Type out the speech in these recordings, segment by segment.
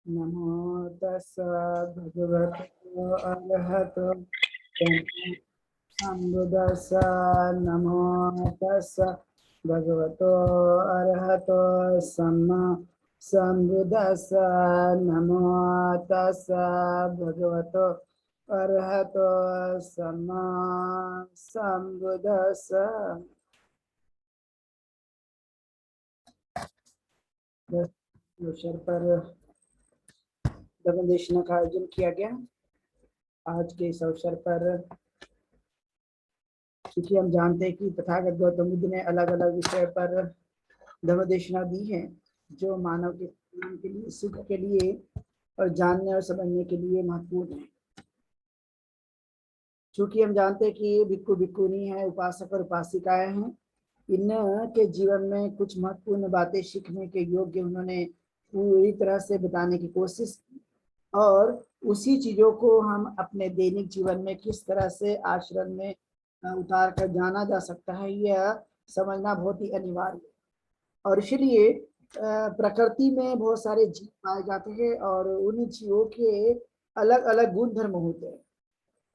नमो तस् भगवतो अरहतो सम्बुद्धस्स। नमो तस् भगवतो अरहतो सम्मा सम्बुद्धस्स। नमो तस् भगवतो अरहतो सम्मा सम्बुद्धस्स। अवसर पर धर्मदेशना का आयोजन किया गया। आज के इस अवसर पर क्योंकि हम जानते हैं कि तथागत गौतम बुद्ध ने अलग अलग विषय पर धर्मदेशना दी है जो मानव के कल्याण के लिए, सुख के लिए और जानने और समझने के लिए महत्वपूर्ण है। चूंकि हम जानते हैं कि भिक्खु भिक्खुनी है, उपासक और उपासिकाएं हैं, इनके जीवन में कुछ महत्वपूर्ण बातें सीखने के योग्य उन्होंने पूरी तरह से बताने की कोशिश की और उसी चीजों को हम अपने दैनिक जीवन में किस तरह से आचरण में उतार कर जाना जा सकता है, यह समझना बहुत ही अनिवार्य है। और इसलिए प्रकृति में बहुत सारे जीव पाए जाते हैं और उन जीवों के अलग अलग गुण धर्म होते हैं।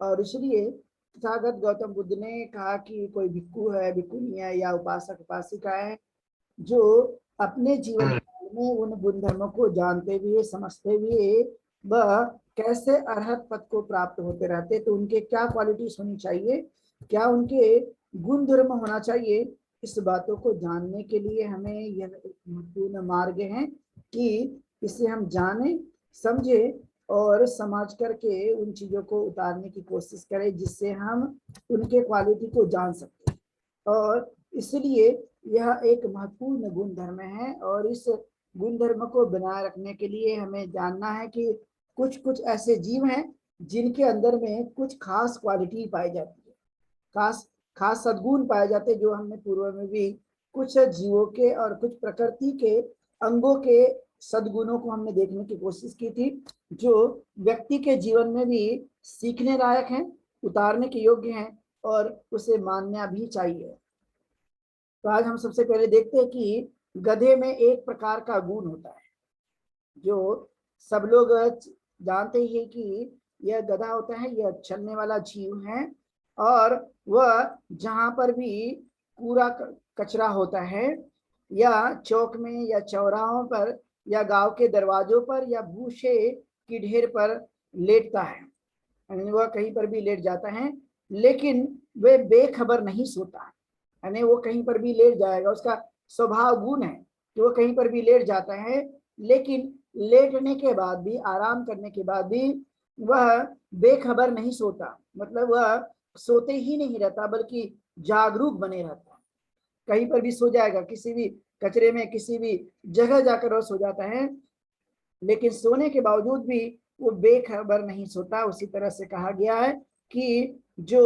और इसलिए तथागत गौतम बुद्ध ने कहा कि कोई भिक्खु है, भिक्खुनी है या उपासक उपासिका है जो अपने जीवन में उन गुण धर्मों को जानते हुए, समझते हुए वह कैसे अरहत पद को प्राप्त होते रहते, तो उनके क्या क्वालिटीज होनी चाहिए, क्या उनके गुण धर्म होना चाहिए, इस बातों को जानने के लिए हमें यह एक महत्वपूर्ण मार्ग है कि इसे हम जाने, समझे और समझ करके उन चीजों को उतारने की कोशिश करें जिससे हम उनके क्वालिटी को जान सकते हैं। और इसलिए यह एक महत्वपूर्ण गुण धर्म है और इस गुण धर्म को बनाए रखने के लिए हमें जानना है कि कुछ कुछ ऐसे जीव हैं जिनके अंदर में कुछ खास क्वालिटी पाई जाती है, खास खास सद्गुण पाए जाते हैं, जो हमने पूर्व में भी कुछ जीवों के और कुछ प्रकृति के अंगों के सद्गुणों को हमने देखने की कोशिश की थी जो व्यक्ति के जीवन में भी सीखने लायक हैं, उतारने के योग्य हैं और उसे मानना भी चाहिए। तो आज हम सबसे पहले देखते हैं कि गधे में एक प्रकार का गुण होता है जो सब लोग जानते ही है कि यह गधा होता है, यह चलने वाला जीव है और वह जहां पर भी कूड़ा कचरा होता है या चौक में या चौराहों पर या गांव के दरवाजों पर या भूसे की ढेर पर लेटता है, वह कहीं पर भी लेट जाता है, लेकिन वे बेखबर नहीं सोता है, यानी वो कहीं पर भी लेट जाएगा, उसका स्वभाव गुण है कि वो कहीं पर भी लेट जाता है, लेकिन लेटने के बाद भी, आराम करने के बाद भी वह बेखबर नहीं सोता, मतलब वह सोते ही नहीं रहता बल्कि जागरूक बने रहता है। कहीं पर भी सो जाएगा, किसी भी कचरे में किसी भी जगह जाकर वह सो जाता है, लेकिन सोने के बावजूद भी वो बेखबर नहीं सोता। उसी तरह से कहा गया है कि जो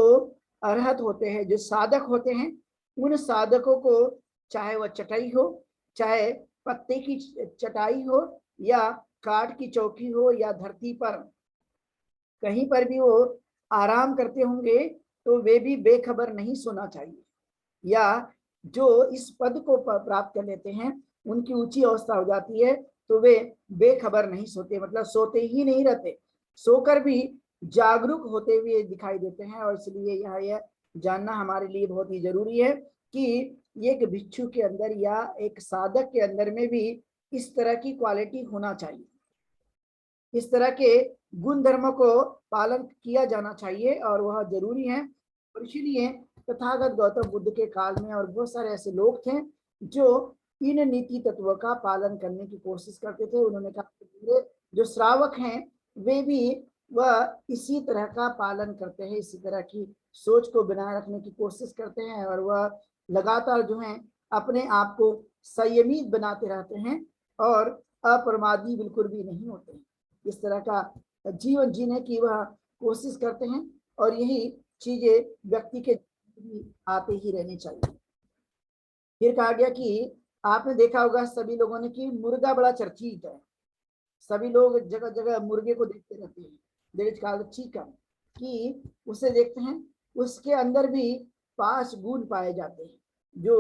अरहत होते हैं, जो साधक होते हैं, उन साधकों को चाहे वह चटाई हो, चाहे पत्ते की चटाई हो या काठ की चौकी हो या धरती पर कहीं पर भी वो आराम करते होंगे तो वे भी बेखबर नहीं सोना चाहिए। या जो इस पद को प्राप्त कर लेते हैं, उनकी ऊंची अवस्था हो जाती है तो वे बेखबर नहीं सोते, मतलब सोते ही नहीं रहते, सोकर भी जागरूक होते हुए दिखाई देते हैं। और इसलिए यह जानना हमारे लिए बहुत ही जरूरी है कि एक भिक्षु के अंदर या एक साधक के अंदर में भी इस तरह की क्वालिटी होना चाहिए, इस तरह के गुण धर्मों को पालन किया जाना चाहिए और वह जरूरी है। और इसीलिए तथागत गौतम बुद्ध के काल में और बहुत सारे ऐसे लोग थे जो इन नीति तत्वों का पालन करने की कोशिश करते थे। उन्होंने कहा जो श्रावक हैं वे भी वह इसी तरह का पालन करते हैं, इसी तरह की सोच को बनाए रखने की कोशिश करते हैं और वह लगातार जो है अपने आप को संयमित बनाते रहते हैं और अप्रमादी बिल्कुल भी नहीं होते। इस तरह का जीवन जीने की वह कोशिश करते हैं और यही चीजें व्यक्ति के आते ही रहनी चाहिए। फिर कहा गया कि आपने देखा होगा सभी लोगों ने कि मुर्गा बड़ा चर्चित है, सभी लोग जगह जगह मुर्गे को देखते रहते हैं, देर इज कॉल्ड चिकन, कि उसे देखते हैं। उसके अंदर भी 5 गुण पाए जाते हैं जो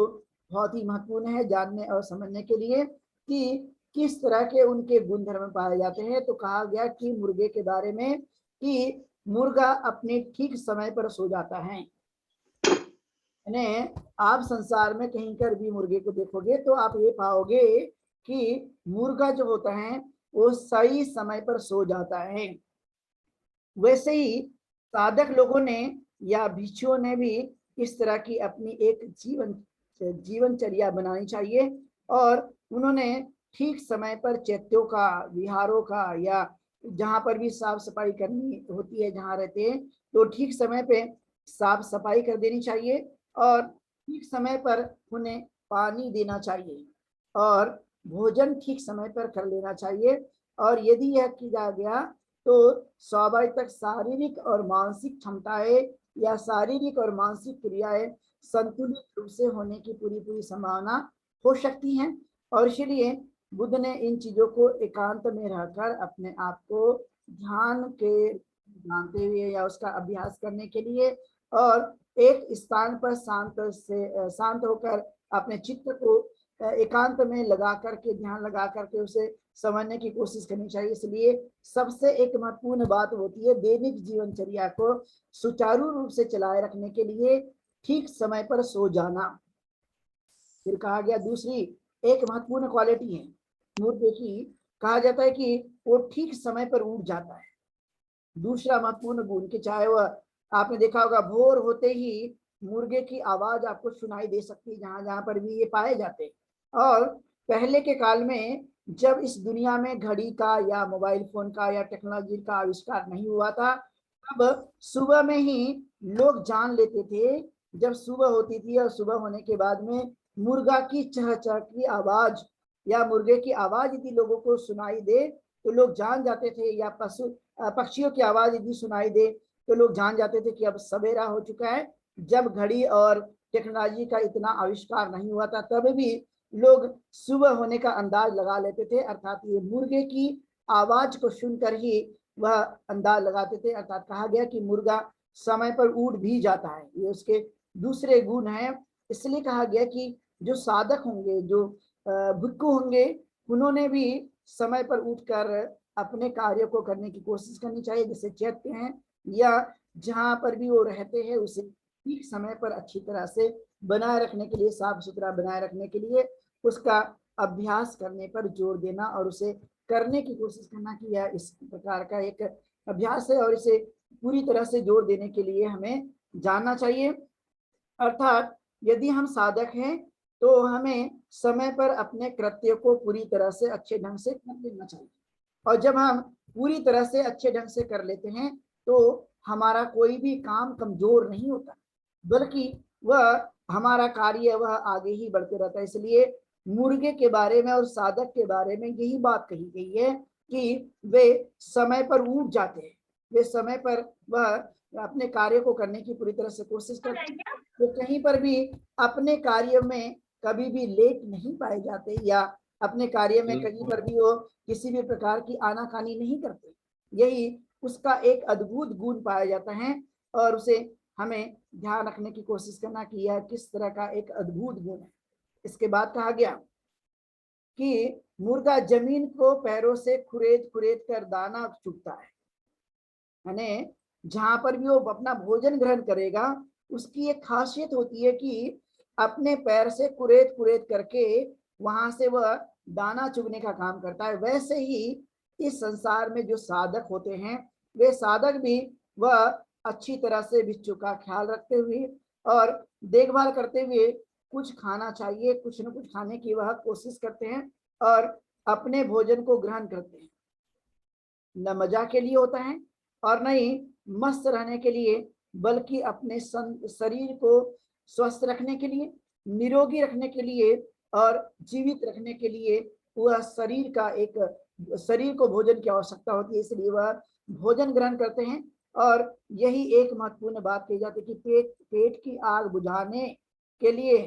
बहुत ही महत्वपूर्ण है जानने और समझने के लिए कि किस तरह के उनके गुण धर्म पाए जाते हैं। तो कहा गया कि मुर्गे के बारे में कि मुर्गा अपने ठीक समय पर सो जाता है। यानी आप संसार में कहीं कर भी मुर्गे को देखोगे तो आप ये पाओगे कि मुर्गा जो होता है वो सही समय पर सो जाता है। वैसे ही साधक लोगों ने या भिक्षुओं ने भी इस तरह की अपनी एक जीवनचर्या बनानी चाहिए और उन्होंने ठीक समय पर चैत्यों का, विहारों का या जहां पर भी साफ सफाई करनी होती है जहां रहते हैं तो ठीक समय पे साफ सफाई कर देनी चाहिए और ठीक समय पर उन्हें पानी देना चाहिए और भोजन ठीक समय पर कर लेना चाहिए। और यदि यह किया गया तो स्वाभाविक शारीरिक और मानसिक क्षमताएं या शारीरिक और मानसिक क्रियाएं संतुलित रूप से होने की पूरी संभावना हो सकती है। और इसलिए बुद्ध ने इन चीजों को एकांत में रहकर अपने आप को ध्यान के जानते हुए या उसका अभ्यास करने के लिए और एक स्थान पर शांत होकर अपने चित्त को एकांत में लगा करके ध्यान लगा करके उसे समझने की कोशिश करनी चाहिए। इसलिए सबसे एक महत्वपूर्ण बात होती है दैनिक जीवनचर्या को सुचारू रूप से चलाए रखने के लिए ठीक समय पर सो जाना। फिर कहा गया दूसरी एक महत्वपूर्ण क्वालिटी है मुर्गे की, कहा जाता है कि वो ठीक समय पर उठ जाता है। दूसरा महत्वपूर्ण गुण कि चाहे वह आपने देखा होगा भोर होते ही मुर्गे की आवाज आपको सुनाई दे सकती है जहां जहां पर भी ये पाए जाते हैं। और पहले के काल में जब इस दुनिया में घड़ी का या मोबाइल फोन का या टेक्नोलॉजी का आविष्कार नहीं हुआ था तब सुबह में ही लोग जान लेते थे, जब सुबह होती थी और सुबह होने के बाद में मुर्गा की चहचह की आवाज या मुर्गे की आवाज यदि लोगों को सुनाई दे तो लोग जान जाते थे, या पक्षियों की आवाज यदि सुनाई दे तो लोग जान जाते थे कि अब सवेरा हो चुका है। जब घड़ी और टेक्नोलॉजी का इतना आविष्कार नहीं हुआ था तब भी लोग सुबह होने का अंदाज लगा लेते थे, अर्थात ये मुर्गे की आवाज को सुनकर ही वह अंदाज लगाते थे। अर्थात कहा गया कि मुर्गा समय पर उड़ भी जाता है, ये उसके दूसरे गुण है। इसलिए कहा गया कि जो साधक होंगे, जो भिक्षु होंगे, उन्होंने भी समय पर उठकर अपने कार्य को करने की कोशिश करनी चाहिए। जैसे चैत्य हैं या जहां पर भी वो रहते हैं उसे ठीक समय पर अच्छी तरह से बनाए रखने के लिए, साफ सुथरा बनाए रखने के लिए उसका अभ्यास करने पर जोर देना और उसे करने की कोशिश करना कि यह इस प्रकार का एक अभ्यास है और इसे पूरी तरह से जोर देने के लिए हमें जानना चाहिए। अर्थात यदि हम साधक हैं तो हमें समय पर अपने कृत्य को पूरी तरह से अच्छे ढंग से कर लेना चाहिए। और जब हम पूरी तरह से अच्छे ढंग से कर लेते हैं तो हमारा कोई भी काम कमजोर नहीं होता, बल्कि वह हमारा कार्य वह आगे ही बढ़ते रहता है। इसलिए मुर्गे के बारे में और साधक के बारे में यही बात कही गई है कि वे समय पर उठ जाते हैं, वे समय पर वह अपने कार्य को करने की पूरी तरह से कोशिश करते हैं। वो कहीं पर भी अपने कार्य में कभी भी लेट नहीं पाए जाते या अपने कार्य में कहीं पर भी वो किसी भी प्रकार की आनाकानी नहीं करते। यही उसका एक अद्भुत गुण पाया जाता है और उसे हमें ध्यान रखने की कोशिश करना कि यह किस तरह का एक अद्भुत गुण है। इसके बाद कहा गया कि मुर्गा जमीन को पैरों से खुरेद खुरेद कर दाना चुगता है। यानी जहां पर भी वो अपना भोजन ग्रहण करेगा, उसकी एक खासियत होती है कि अपने पैर से कुरेद कुरेद करके वहां से वह दाना चुगने का काम करता है। वैसे ही इस संसार में जो साधक होते हैं, वे साधक भी वह अच्छी तरह से बिच्छू का ख्याल रखते हुए और देखभाल करते हुए कुछ खाना चाहिए, कुछ न कुछ खाने की वह कोशिश करते हैं और अपने भोजन को ग्रहण करते हैं। न मजा के लिए होता है और न ही मस्त रहने के लिए, बल्कि अपने शरीर को स्वस्थ रखने के लिए, निरोगी रखने के लिए और जीवित रखने के लिए वह शरीर को भोजन की आवश्यकता होती है, इसलिए वह भोजन ग्रहण करते हैं। और यही एक महत्वपूर्ण बात कही जाती है कि पेट की आग बुझाने के लिए,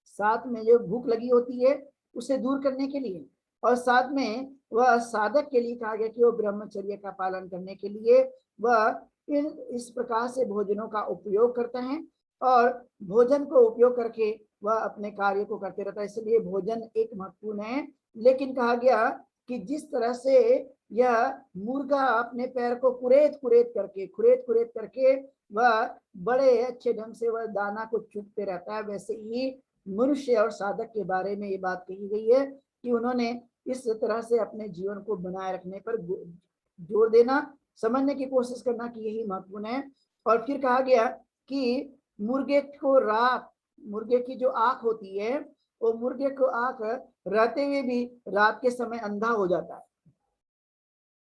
साथ में जो भूख लगी होती है उसे दूर करने के लिए, और साथ में वह साधक के लिए कहा गया कि वो ब्रह्मचर्य का पालन करने के लिए वह इस प्रकार से भोजनों का उपयोग करता है और भोजन को उपयोग करके वह अपने कार्य को करते रहता है। इसलिए भोजन एक महत्वपूर्ण है। लेकिन कहा गया कि जिस तरह से यह मुर्गा अपने पैर को कुरेद कुरेद करके वह बड़े अच्छे ढंग से वह दाना को चुगते रहता है, वैसे ही मनुष्य और साधक के बारे में ये बात कही गई है कि उन्होंने इस तरह से अपने जीवन को बनाए रखने पर जोर देना, समझने की कोशिश करना कि यही महत्वपूर्ण है। और फिर कहा गया कि मुर्गे की जो आंख होती है, वो मुर्गे को आंख रहते हुए भी रात के समय अंधा हो जाता है।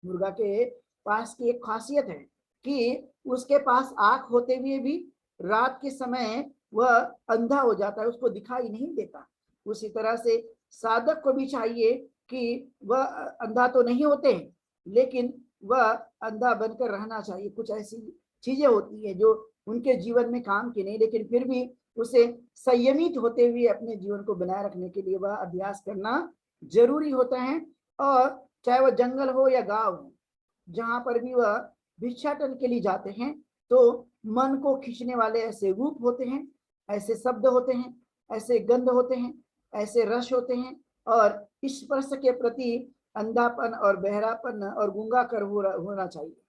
मुर्गा के पास की एक खासियत है कि उसके पास आंख होते हुए भी रात के समय वह अंधा हो जाता है, उसको दिखाई नहीं देता। उसी तरह से साधक को भी चाहिए कि वह अंधा तो नहीं होते हैं, लेकिन वह अंधा बनकर रहना चाहिए। कुछ ऐसी चीजें होती है जो उनके जीवन में काम की नहीं, लेकिन फिर भी उसे संयमित होते हुए अपने जीवन को बनाए रखने के लिए वह अभ्यास करना जरूरी होता है। और चाहे वह जंगल हो या गांव हो, जहां पर भी वह भिक्षाटन के लिए जाते हैं, तो मन को खींचने वाले ऐसे रूप होते हैं, ऐसे शब्द होते हैं, ऐसे गंध होते हैं, ऐसे रस होते हैं, और स्पर्श के प्रति अंधापन और बहरापन और गूंगा कर होना चाहिए।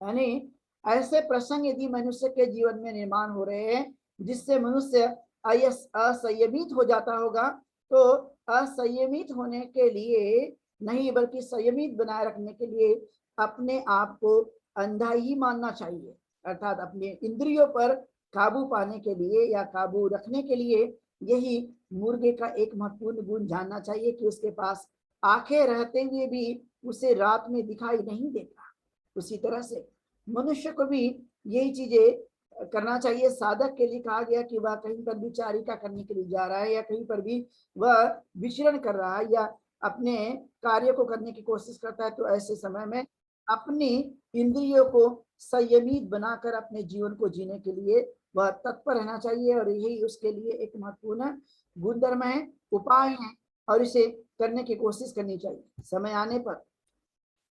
यानी ऐसे प्रसंग यदि मनुष्य के जीवन में निर्माण हो रहे हैं जिससे मनुष्य असंयमित हो जाता होगा, तो असंयमित होने के लिए नहीं बल्कि संयमित बनाए रखने के लिए अपने आप को अंधा ही मानना चाहिए। अर्थात अपने इंद्रियों पर काबू पाने के लिए या काबू रखने के लिए यही मुर्गे का एक महत्वपूर्ण गुण जानना चाहिए कि उसके पास आंखें रहते हुए भी उसे रात में दिखाई नहीं देता। उसी तरह से मनुष्य को भी यही चीजें करना चाहिए। साधक के लिए कहा गया कि वह कहीं पर भी चारिका करने के लिए जा रहा है या कहीं पर भी वह विचरण कर रहा है या अपने कार्य को करने की कोशिश करता है, तो ऐसे समय में अपनी इंद्रियों को संयमित बनाकर अपने जीवन को जीने के लिए वह तत्पर रहना चाहिए। और यही उसके लिए एक महत्वपूर्ण गुणधर्म है, उपाय है, और इसे करने की कोशिश करनी चाहिए। समय आने पर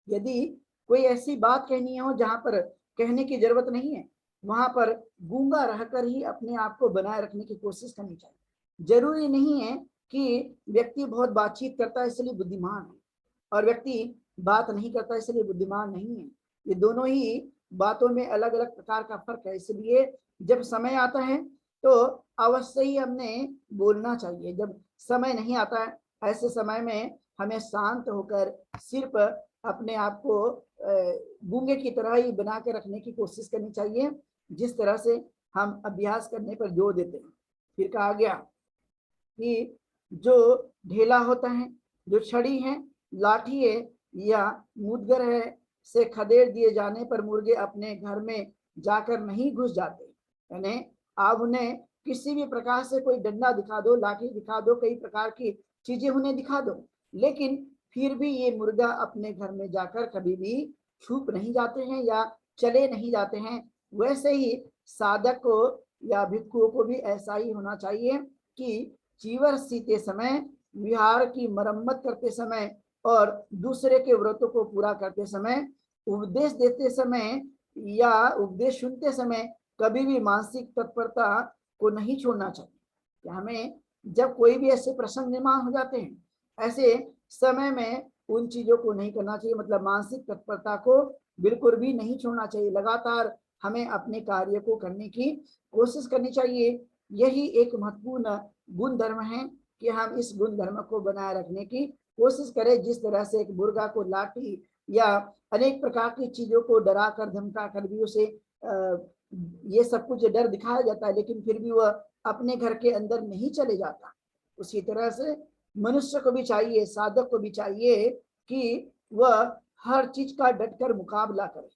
यदि कोई ऐसी बात कहनी हो जहां पर कहने की जरूरत नहीं है, वहां पर गूंगा रहकर ही अपने आप को बनाए रखने की कोशिश करनी चाहिए। जरूरी नहीं है कि व्यक्ति बहुत बातचीत करता है इसलिए बुद्धिमान है, और व्यक्ति बात नहीं करता इसलिए बुद्धिमान नहीं है। ये दोनों ही बातों में अलग अलग प्रकार का फर्क है। इसलिए जब समय आता है तो अवश्य ही हमने बोलना चाहिए। जब समय नहीं आता है, ऐसे समय में हमें शांत होकर सिर्फ अपने आप को गूंगे की तरह ही बना के रखने की कोशिश करनी चाहिए, जिस तरह से हम अभ्यास करने पर जोर देते हैं। फिर कहा गया कि जो ढेला होता है, जो छड़ी है, लाठी है या मुदगर है से खदेड़ दिए जाने पर मुर्गे अपने घर में जाकर नहीं घुस जाते। यानी आप उन्हें किसी भी प्रकार से कोई डंडा दिखा दो, लाठी दिखा दो, कई प्रकार की चीजें उन्हें दिखा दो, लेकिन फिर भी ये मुर्गा अपने घर में जाकर कभी भी छुप नहीं जाते हैं या चले नहीं जाते हैं। वैसे ही साधक को या भिक्षुओं को भी ऐसा ही होना चाहिए कि चीवर सीते समय, विहार की मरम्मत करते समय और दूसरे के व्रतों को पूरा करते समय, उपदेश देते समय या उपदेश सुनते समय कभी भी मानसिक तत्परता को नहीं छोड़ना चाहिए। हमें जब कोई भी ऐसे प्रसंग निर्माण हो जाते हैं, ऐसे समय में उन चीजों को नहीं करना चाहिए, मतलब मानसिक तत्परता को बिल्कुल भी नहीं छोड़ना चाहिए। लगातार हमें अपने कार्य को करने की कोशिश करनी चाहिए। यही एक महत्वपूर्ण गुण धर्म है कि हम इस गुण धर्म को बनाए रखने की कोशिश करें। जिस तरह से एक मुर्गा को लाठी या अनेक प्रकार की चीजों को डरा कर धमका कर भी उसे ये सब कुछ डर दिखाया जाता है, लेकिन फिर भी वह अपने घर के अंदर नहीं चले जाता। उसी तरह से मनुष्य को भी चाहिए, साधक को भी चाहिए कि वह हर चीज का डटकर मुकाबला करे।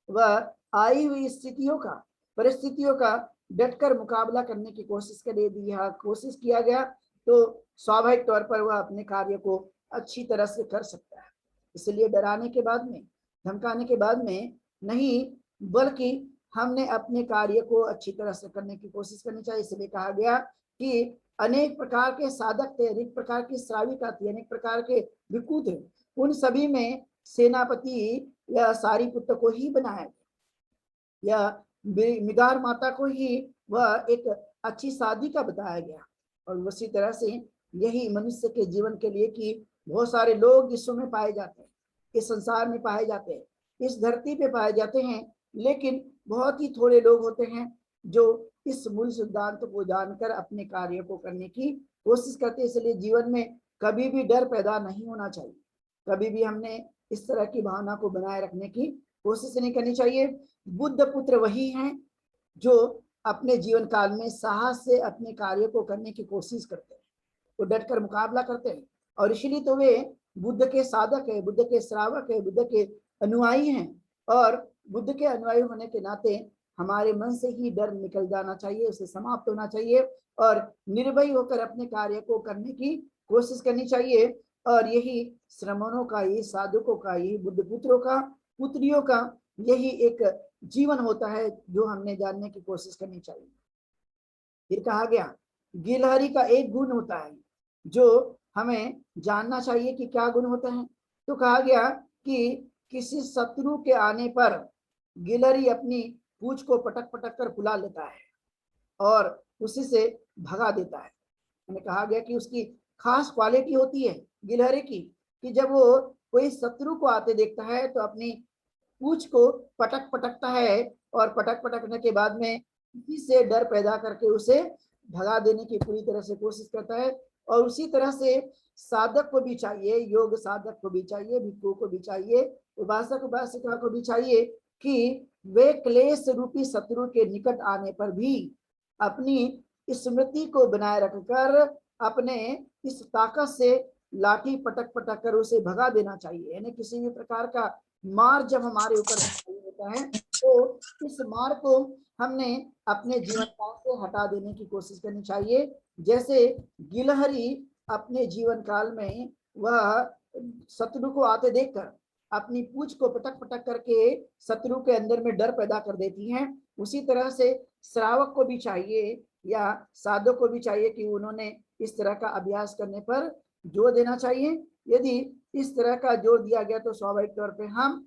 वह आई हुई स्थितियों का, परिस्थितियों का डटकर मुकाबला करने की कोशिश करे। यदि यह कोशिश किया गया तो स्वाभाविक तौर पर वह अपने कार्य को अच्छी तरह से कर सकता है। इसलिए डराने के बाद में, धमकाने के बाद में नहीं, बल्कि हमने अपने कार्य को अच्छी तरह से करने की कोशिश करनी चाहिए। इसलिए कहा गया कि अनेक प्रकार के साधक थे, अनेक प्रकार की श्राविका थी, अनेक प्रकार के भिक्षु थे। उन सभी में सेनापति या सारीपुत्र को ही बनाया गया, या मिगार माता को ही वह एक अच्छी साधिका बताया गया। और उसी तरह से यही मनुष्य के जीवन के लिए कि बहुत सारे लोग विश्व में पाए जाते हैं, इस संसार में पाए जाते हैं, इस धरती पे पाए जाते हैं, लेकिन बहुत ही थोड़े लोग होते हैं जो इस मूल सिद्धांत को जानकर अपने कार्य को करने की कोशिश करते हैं। इसलिए जीवन में कभी भी डर पैदा नहीं होना चाहिए। कभी भी हमने इस तरह की भावना को बनाए रखने की कोशिश नहीं करनी चाहिए। बुद्ध पुत्र वही हैं जो अपने जीवन काल में साहस से अपने कार्य को करने की कोशिश करते हैं, वो डटकर मुकाबला करते हैं। और इसलिए तो वे बुद्ध के साधक है, बुद्ध के श्रावक है, बुद्ध के अनुयायी हैं। और बुद्ध के अनुयायी होने के नाते हमारे मन से ही डर निकल जाना चाहिए, उसे समाप्त होना चाहिए और निर्भय होकर अपने कार्य को करने की कोशिश करनी चाहिए। और यही श्रमणों का, यही साधकों का, यही बुद्ध पुत्रों का, पुत्रियों का यही एक जीवन होता है जो हमने जानने की कोशिश करनी चाहिए। फिर कहा गया गिलहरी का एक गुण होता है जो हमें जानना चाहिए कि क्या गुण होता है। तो कहा गया कि किसी शत्रु के आने पर गिलहरी अपनी पूंछ को पटक पटक कर फुला लेता है और उसी से भगा देता है। मैंने कहा गया कि उसकी खास क्वालिटी होती है गिलहरी की कि जब वो कोई शत्रु को आते देखता है तो अपनी पूंछ को पटक पटकता है और पटक पटकने के बाद में इसी से डर पैदा करके उसे भगा देने की पूरी तरह से कोशिश करता है। और उसी तरह से साधक को भी चाहिए, योग साधक को भी चाहिए, भिक्षु को भी चाहिए, उपासक उपासिका को भी चाहिए कि वे क्लेश रूपी शत्रु के निकट आने पर भी अपनी स्मृति को बनाए रखकर अपने इस ताकत से लाठी पटक पटक कर उसे भगा देना चाहिए। यानी किसी भी प्रकार का मार जब हमारे ऊपर होता है तो इस मार को हमने अपने जीवन काल से हटा देने की कोशिश करनी चाहिए। जैसे गिलहरी अपने जीवन काल में वह शत्रु को आते देखकर अपनी पूंछ को पटक पटक करके शत्रु के अंदर में डर पैदा कर देती हैं, उसी तरह से श्रावक को भी चाहिए या साधक को भी चाहिए कि उन्होंने इस तरह का अभ्यास करने पर जोर देना चाहिए। यदि इस तरह का जोर दिया गया तो स्वाभाविक तौर पे हम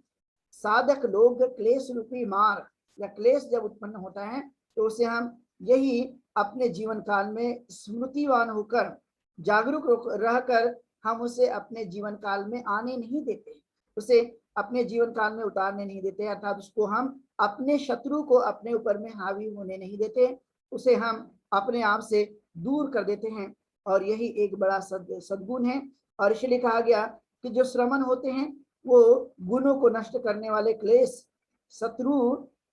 साधक लोग क्लेश रूपी मार या क्लेश जब उत्पन्न होता है तो उसे हम यही अपने जीवन काल में स्मृतिवान होकर जागरूक रहकर हम उसे अपने जीवन काल में आने नहीं देते, उसे अपने जीवन काल में उतारने नहीं देते, अर्थात उसको हम अपने शत्रु को अपने ऊपर में हावी होने नहीं देते, उसे हम अपने आप से दूर कर देते हैं। और यही एक बड़ा सद्गुण है। और इसलिए कहा गया कि जो श्रमण होते हैं वो गुणों को नष्ट करने वाले क्लेश शत्रु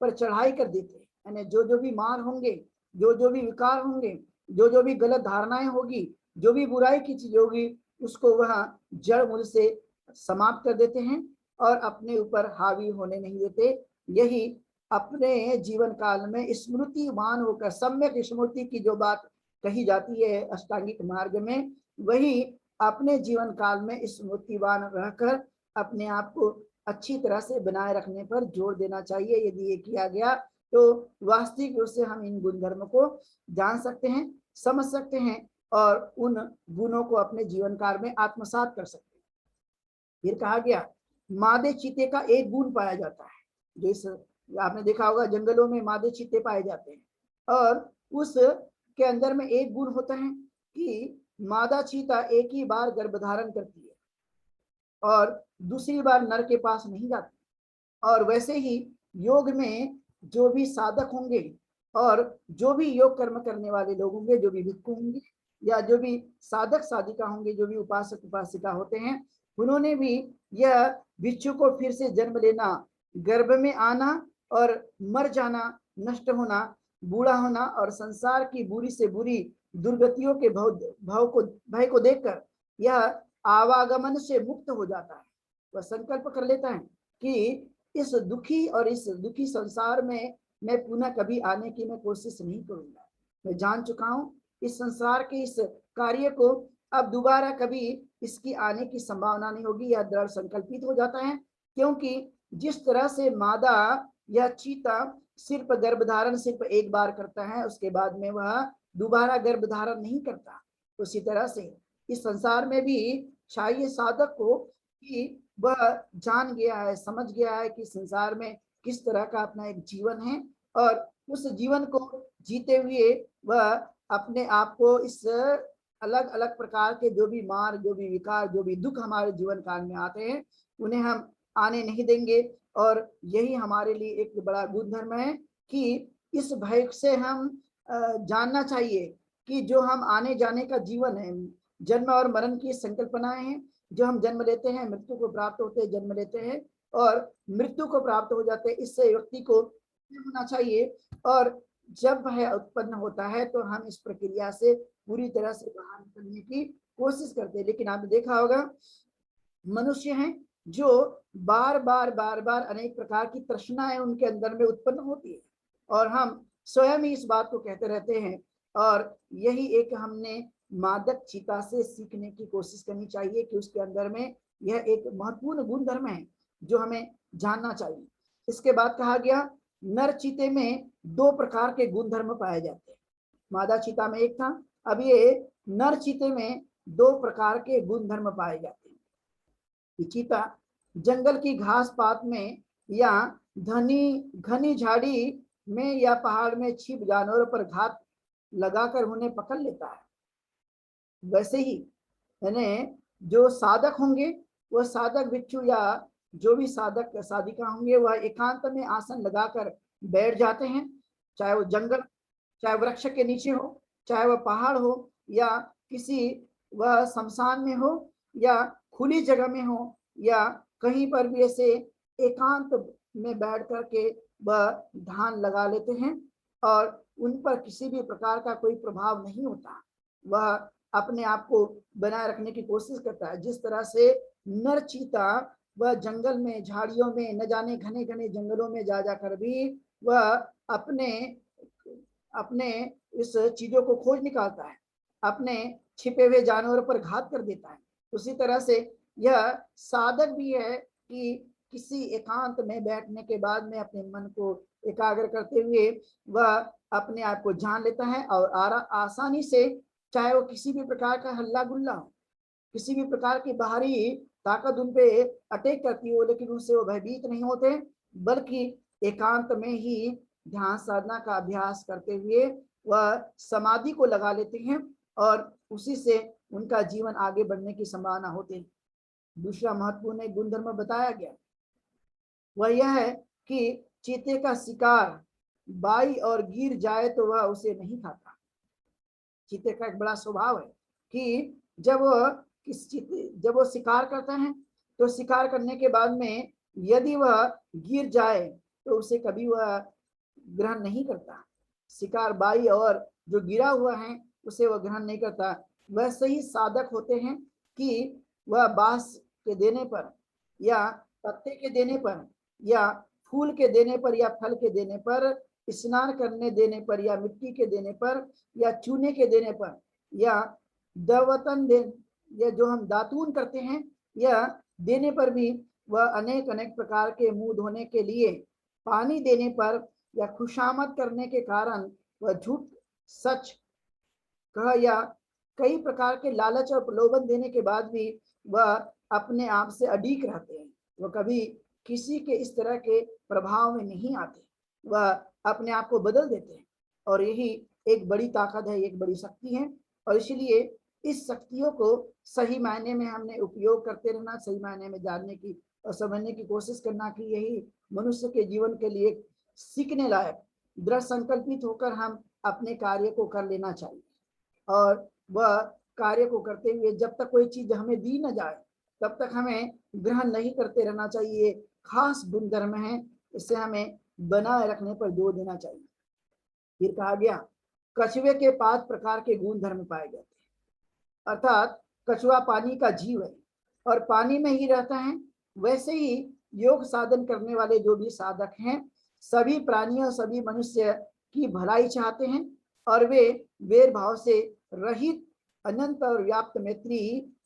पर चढ़ाई कर देते हैं। यानी जो भी मार होंगे, जो भी विकार होंगे, जो भी गलत धारणाएं होगी, जो भी बुराई की चीज होगी, उसको वह जड़ मूल से समाप्त कर देते हैं और अपने ऊपर हावी होने नहीं देते। यही अपने जीवन काल में स्मृतिवान होकर, सम्यक स्मृति की जो बात कही जाती है अष्टांगिक मार्ग में, वही अपने जीवन काल में स्मृतिवान रहकर अपने आप को अच्छी तरह से बनाए रखने पर जोर देना चाहिए। यदि ये किया गया तो वास्तविक रूप से हम इन गुणधर्म को जान सकते हैं, समझ सकते हैं और उन गुणों को अपने जीवन काल में आत्मसात कर सकते हैं। फिर कहा गया मादे चीते का एक गुण पाया जाता है, जो इस आपने देखा होगा जंगलों में मादे चीते पाए जाते हैं और उस के अंदर में एक गुण होता है कि मादा चीता एक ही बार गर्भधारण करती है और दूसरी बार नर के पास नहीं जाती। और वैसे ही योग में जो भी साधक होंगे और जो भी योग कर्म करने वाले लोग होंगे, जो भी भिक्खु होंगे या जो भी साधक साधिका होंगे, जो भी उपासक उपासिका होते हैं, उन्होंने भी यह भिक्षु को फिर से जन्म लेना, गर्भ में आना और मर जाना, नष्ट होना, बूढ़ा होना और संसार की बुरी से बुरी दुर्गतियों के भय को देखकर यह आवागमन से मुक्त हो जाता है। वह संकल्प कर लेता है कि इस दुखी और इस दुखी संसार में मैं पुनः कभी आने की मैं कोशिश नहीं करूंगा। मैं जान चुका हूं इस संसार के इस कार्य को, अब दोबारा कभी इसकी आने की संभावना नहीं होगी। यह दृढ़ संकल्पित हो जाता है, क्योंकि जिस तरह से मादा या चीता सिर्फ गर्भधारण सिर्फ एक बार करता है, उसके बाद में वह दोबारा गर्भधारण नहीं करता, उसी तरह से इस संसार में भी चाहिए साधक को कि वह जान गया है, समझ गया है कि संसार में किस तरह का अपना एक जीवन है और उस जीवन को जीते हुए वह अपने आप को इस अलग अलग प्रकार के जो भी मार्ग, जो भी विकार, जो भी दुख हमारे जीवन काल में आते हैं, उन्हें हम आने नहीं देंगे। और यही हमारे लिए एक बड़ा गुणधर्म है कि इस भय से हम जानना चाहिए कि जो हम आने जाने का जीवन है, जन्म और मरण की संकल्पनाएं हैं, जो हम जन्म लेते हैं, मृत्यु को प्राप्त होते हैं, जन्म लेते हैं और मृत्यु को प्राप्त हो जाते हैं, इससे व्यक्ति को होना चाहिए। और जब भय उत्पन्न होता है तो हम इस प्रक्रिया से पूरी तरह से बाहर निकलने की कोशिश करते हैं। लेकिन आपने देखा होगा मनुष्य हैं जो बार बार अनेक प्रकार की तृष्णाएं उनके अंदर में उत्पन्न होती है और हम स्वयं ही इस बात को कहते रहते हैं। और यही एक हमने मादक चीता से सीखने की कोशिश करनी चाहिए कि उसके अंदर में यह एक महत्वपूर्ण गुण धर्म है जो हमें जानना चाहिए। इसके बाद कहा गया नर चीते में दो प्रकार के गुण धर्म पाए जाते हैं। मादा चीता में एक था, अब ये नर चीते में दो प्रकार के गुण धर्म पाए जाते हैं। चीता जंगल की घास पात में या घनी झाड़ी में या पहाड़ में छिप जानवरों पर घात लगाकर उन्हें पकड़ लेता है। वैसे ही यानी जो साधक होंगे, वह साधक भिक्षु या जो भी साधक साधिका होंगे, वह एकांत में आसन लगाकर बैठ जाते हैं, चाहे वो जंगल, चाहे वृक्ष के नीचे हो, चाहे वह पहाड़ हो या किसी वह शमशान में हो या खुली जगह में हो या कहीं पर भी ऐसे एकांत में बैठ करके वह ध्यान लगा लेते हैं और उन पर किसी भी प्रकार का कोई प्रभाव नहीं होता। वह अपने आप को बनाए रखने की कोशिश करता है। जिस तरह से नर चीता वह जंगल में, झाड़ियों में, न जाने घने घने जंगलों में जा जाकर भी वह अपने अपने इस चीजों को खोज निकालता है, अपने छिपे हुए जानवरों पर घात कर देता है, उसी तरह से यह साधक भी है कि किसी एकांत में बैठने के बाद में अपने मन को एकाग्र करते हुए वह अपने आप को जान लेता है और आसानी से, चाहे वो किसी भी प्रकार का हल्ला गुल्ला हो, किसी भी प्रकार की बाहरी ताकत उन पे अटैक करती हो, लेकिन उनसे वो भयभीत नहीं होते, बल्कि एकांत में ही ध्यान साधना का अभ्यास करते हुए वह समाधि को लगा लेते हैं और उसी से उनका जीवन आगे बढ़ने की संभावना होती है। दूसरा महत्वपूर्ण गुणधर्म बताया गया वह यह है कि चीते का शिकार बाई और गिर जाए तो वह उसे नहीं खाता। चीते का एक बड़ा स्वभाव है कि जब वो शिकार करता है तो शिकार करने के बाद में यदि वह गिर जाए तो उसे कभी वह ग्रहण नहीं करता। शिकार बाई और जो गिरा हुआ है उसे वह ग्रहण नहीं करता। वैसे ही साधक होते हैं कि वह बांस के देने पर या पत्ते के देने पर या फूल के देने पर या फल के देने पर, स्नान करने देने पर या मिट्टी के देने पर या चूने के देने पर या दवतन दे या जो हम दातून करते हैं या देने पर भी वह अनेक अनेक प्रकार के मुंह धोने के लिए, पानी देने पर या खुशामद करने के कारण वह झूठ सच कह या कई प्रकार के लालच और प्रलोभन देने के बाद भी वह अपने आप से अडिग रहते हैं। वह कभी किसी के इस तरह के प्रभाव में नहीं आते, वह अपने आप को बदल देते हैं और यही एक बड़ी ताकत है, एक बड़ी शक्ति है। और इसलिए इस शक्तियों को सही मायने में हमने उपयोग करते रहना, सही मायने में जानने की और समझने की कोशिश करना कि यही मनुष्य के जीवन के लिए सीखने लायक, दृढ़ संकल्पित होकर हम अपने कार्य को कर लेना चाहिए। और वह कार्य को करते हुए जब तक कोई चीज हमें दी न जाए तब तक हमें ग्रहण नहीं करते रहना चाहिए। खास गुणधर्म है, इसे हमें बनाए रखने पर जोर देना चाहिए। फिर कहा गया कछुए के 5 प्रकार के गुण धर्म पाए गए थे, अर्थात कछुआ पानी का जीव है और पानी में ही रहता है। वैसे ही योग साधन करने वाले जो भी साधक हैं, सभी प्राणियों सभी मनुष्य की भलाई चाहते हैं और वे वैर भाव से रहित अनंत और व्याप्त मैत्री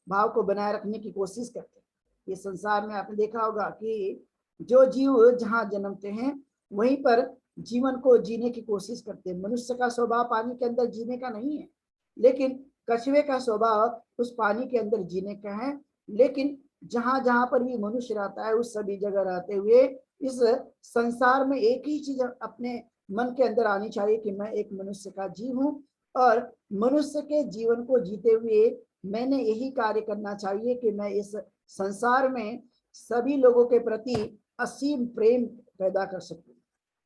भाव को बनाए रखने की कोशिश करते हैं। ये संसार में आपने देखा होगा कि जो जीव जहां जन्मते हैं वहीं पर जीवन को जीने की कोशिश करते हैं। मनुष्य का स्वभाव पानी के अंदर जीने का नहीं है, लेकिन कछुए का स्वभाव उस पानी के अंदर जीने का है। लेकिन जहां जहां पर भी मनुष्य रहता है उस सभी जगह रहते हुए इस संसार में एक ही चीज अपने मन के अंदर आनी चाहिए कि मैं एक मनुष्य का जीव हूं और मनुष्य के जीवन को जीते हुए मैंने यही कार्य करना चाहिए कि मैं इस संसार में सभी लोगों के प्रति असीम प्रेम पैदा कर सकूं,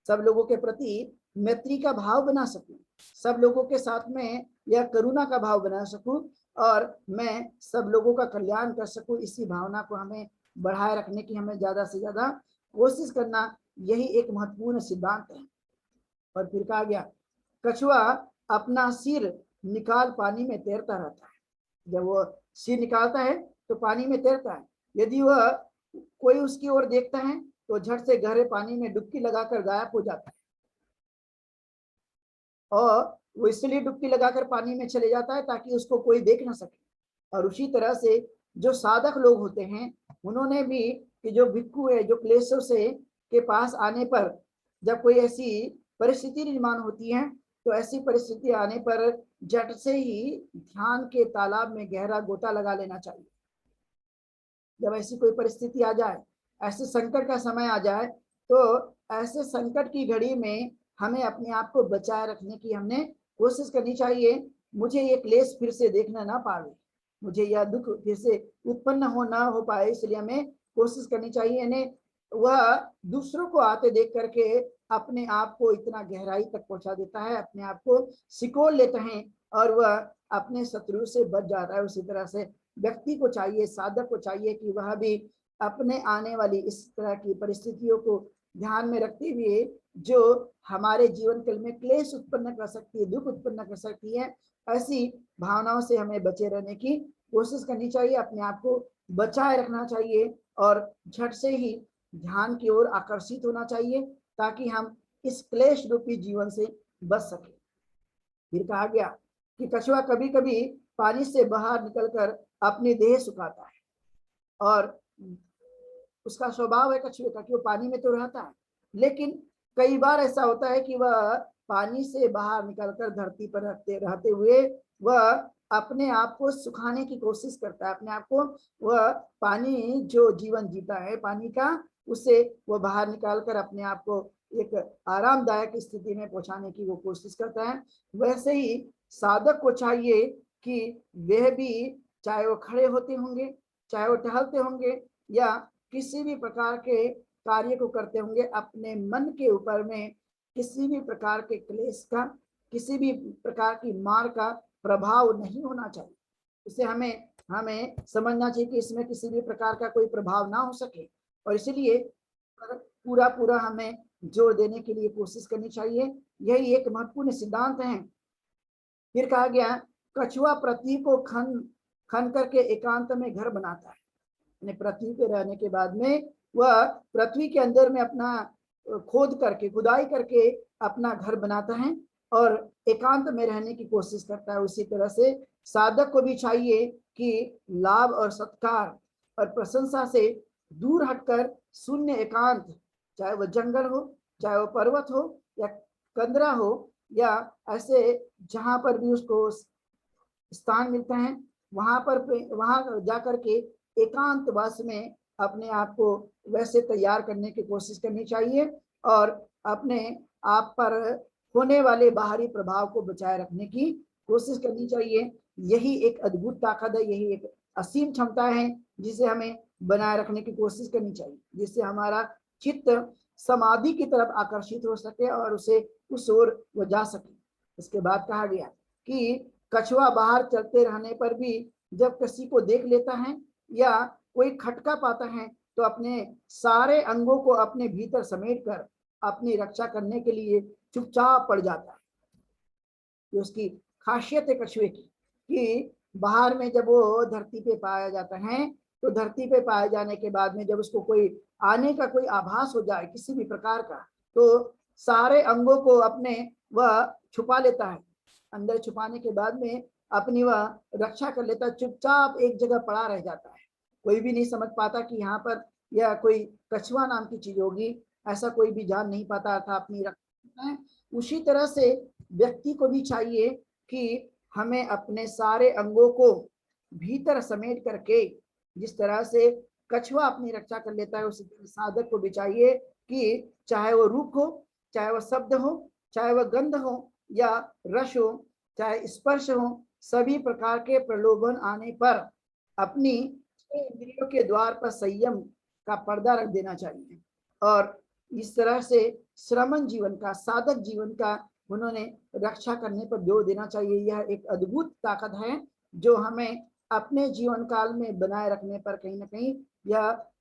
सब लोगों के प्रति मैत्री का भाव बना सकूं, सब लोगों के साथ में यह करुणा का भाव बना सकूं और मैं सब लोगों का कल्याण कर सकूं। इसी भावना को हमें बढ़ाए रखने की हमें ज्यादा से ज्यादा कोशिश करना, यही एक महत्वपूर्ण सिद्धांत है। और फिर कहा गया कछुआ अपना सिर निकाल पानी में तैरता रहता है। जब वो सिर निकालता है तो पानी में तैरता है। यदि वह कोई उसकी ओर देखता है तो झट से गहरे पानी में डुबकी लगाकर गायब हो जाता है और वो इसलिए डुबकी लगाकर पानी में चले जाता है ताकि उसको कोई देख ना सके। और उसी तरह से जो साधक लोग होते हैं उन्होंने भी कि जो भिक्खु है, जो क्लेशों से के पास आने पर जब कोई ऐसी परिस्थिति निर्माण होती है तो ऐसी परिस्थिति आने पर झट से ही ध्यान के तालाब में गहरा गोता लगा लेना चाहिए। जब ऐसी कोई परिस्थिति आ जाए, ऐसे संकट का समय आ जाए तो ऐसे संकट की घड़ी में हमें अपने आप को बचाए रखने की हमने कोशिश करनी चाहिए। मुझे ये क्लेश फिर से देखना ना पावे, मुझे यह दुख फिर से उत्पन्न ना हो पाए, इसलिए हमें कोशिश करनी चाहिए। यानी वह दूसरों को आते देख करके अपने आप को इतना गहराई तक पहुंचा देता है, अपने आप को सिकोड़ लेते हैं और वह अपने शत्रु से बच जाता है। उसी तरह से व्यक्ति को चाहिए, साधक को चाहिए कि वह भी अपने आने वाली इस तरह की परिस्थितियों को ध्यान में रखते हुए जो हमारे जीवन काल में क्लेश उत्पन्न कर सकती है, दुख उत्पन्न कर सकती है, ऐसी भावनाओं से हमें बचे रहने की कोशिश करनी चाहिए, अपने आप को बचाए रखना चाहिए और झट से ही ध्यान की ओर आकर्षित होना चाहिए ताकि हम इस क्लेश रूपी जीवन से बच सके। फिर कहा गया कि कछुआ कभी कभी पानी से बाहर निकलकर अपनी देह सुखाता है और उसका स्वभाव है कछुए का कि वो पानी में तो रहता है, लेकिन कई बार ऐसा होता है कि वह पानी से बाहर निकलकर धरती पर रहते हुए वह अपने आप को सुखाने की कोशिश करता है। अपने आप को वह पानी जो जीवन जीता है पानी का, उससे वह बाहर निकालकर अपने आप को एक आरामदायक स्थिति में पहुंचाने की वो कोशिश करता है। वैसे ही साधक को चाहिए कि वह भी, चाहे वो खड़े होते होंगे, चाहे वो टहलते होंगे या किसी भी प्रकार के कार्य को करते होंगे, अपने मन के ऊपर में किसी भी प्रकार के क्लेश का, किसी भी प्रकार की मार का प्रभाव नहीं होना चाहिए। इसे हमें समझना चाहिए कि इसमें किसी भी प्रकार का कोई प्रभाव ना हो सके और इसलिए पूरा हमें जोर देने के लिए कोशिश करनी चाहिए। यही एक महत्वपूर्ण सिद्धांत है। फिर कहा गया कछुआ पृथ्वी को खन करके एकांत में घर बनाता है। पृथ्वी पे रहने के बाद में वह पृथ्वी के अंदर में अपना खोद करके, खुदाई करके अपना घर बनाता है और एकांत में रहने की कोशिश करता है। उसी तरह से साधक को भी चाहिए कि लाभ और सत्कार और प्रशंसा से दूर हटकर शून्य एकांत, चाहे वह जंगल हो, चाहे वह पर्वत हो या कंदरा हो या ऐसे जहां पर भी उसको स्थान मिलता है वहां जाकर के एकांतवास में अपने आप को वैसे तैयार करने की कोशिश करनी चाहिए और अपने आप पर होने वाले बाहरी प्रभाव को बचाए रखने की कोशिश करनी चाहिए। यही एक अद्भुत ताकत है, यही एक असीम क्षमता है जिसे हमें बनाए रखने की कोशिश करनी चाहिए, जिससे हमारा चित्त समाधि की तरफ आकर्षित हो सके और उसे उस ओर वो जा सके। इसके बाद कहा गया कि कछुआ बाहर चलते रहने पर भी जब किसी को देख लेता है या कोई खटका पाता है तो अपने सारे अंगों को अपने भीतर समेट कर अपनी रक्षा करने के लिए चुपचाप पड़ जाता है। ये उसकी खासियत है कछुए की कि बाहर में जब वो धरती पे पाया जाता है तो धरती पे पाए जाने के बाद में जब उसको कोई आने का कोई आभास हो जाए किसी भी प्रकार का तो सारे अंगों को अपने वह छुपा लेता है। अंदर छुपाने के बाद में अपनी वह रक्षा कर लेता है, चुपचाप एक जगह पड़ा रह जाता है। कोई भी नहीं समझ पाता कि यहाँ पर यह कोई कछुआ नाम की चीज होगी, ऐसा कोई भी जान नहीं पाता था अपनी रक्षा। उसी तरह से व्यक्ति को भी चाहिए कि हमें अपने सारे अंगों को भीतर समेट करके जिस तरह से कछुआ अपनी रक्षा कर लेता है उसी तरह साधक को भी चाहिए कि चाहे वो रूप हो, चाहे वह शब्द हो, चाहे वह गंध हो या रस हो, चाहे स्पर्श हो, सभी प्रकार के प्रलोभन आने पर अपनी इंद्रियों के द्वार पर संयम का पर्दा रख देना चाहिए। और इस तरह से श्रमण जीवन का, साधक जीवन का उन्होंने रक्षा करने पर जोर देना चाहिए। यह एक अद्भुत ताकत है जो हमें अपने जीवन काल में बनाए रखने पर कहीं ना कहीं या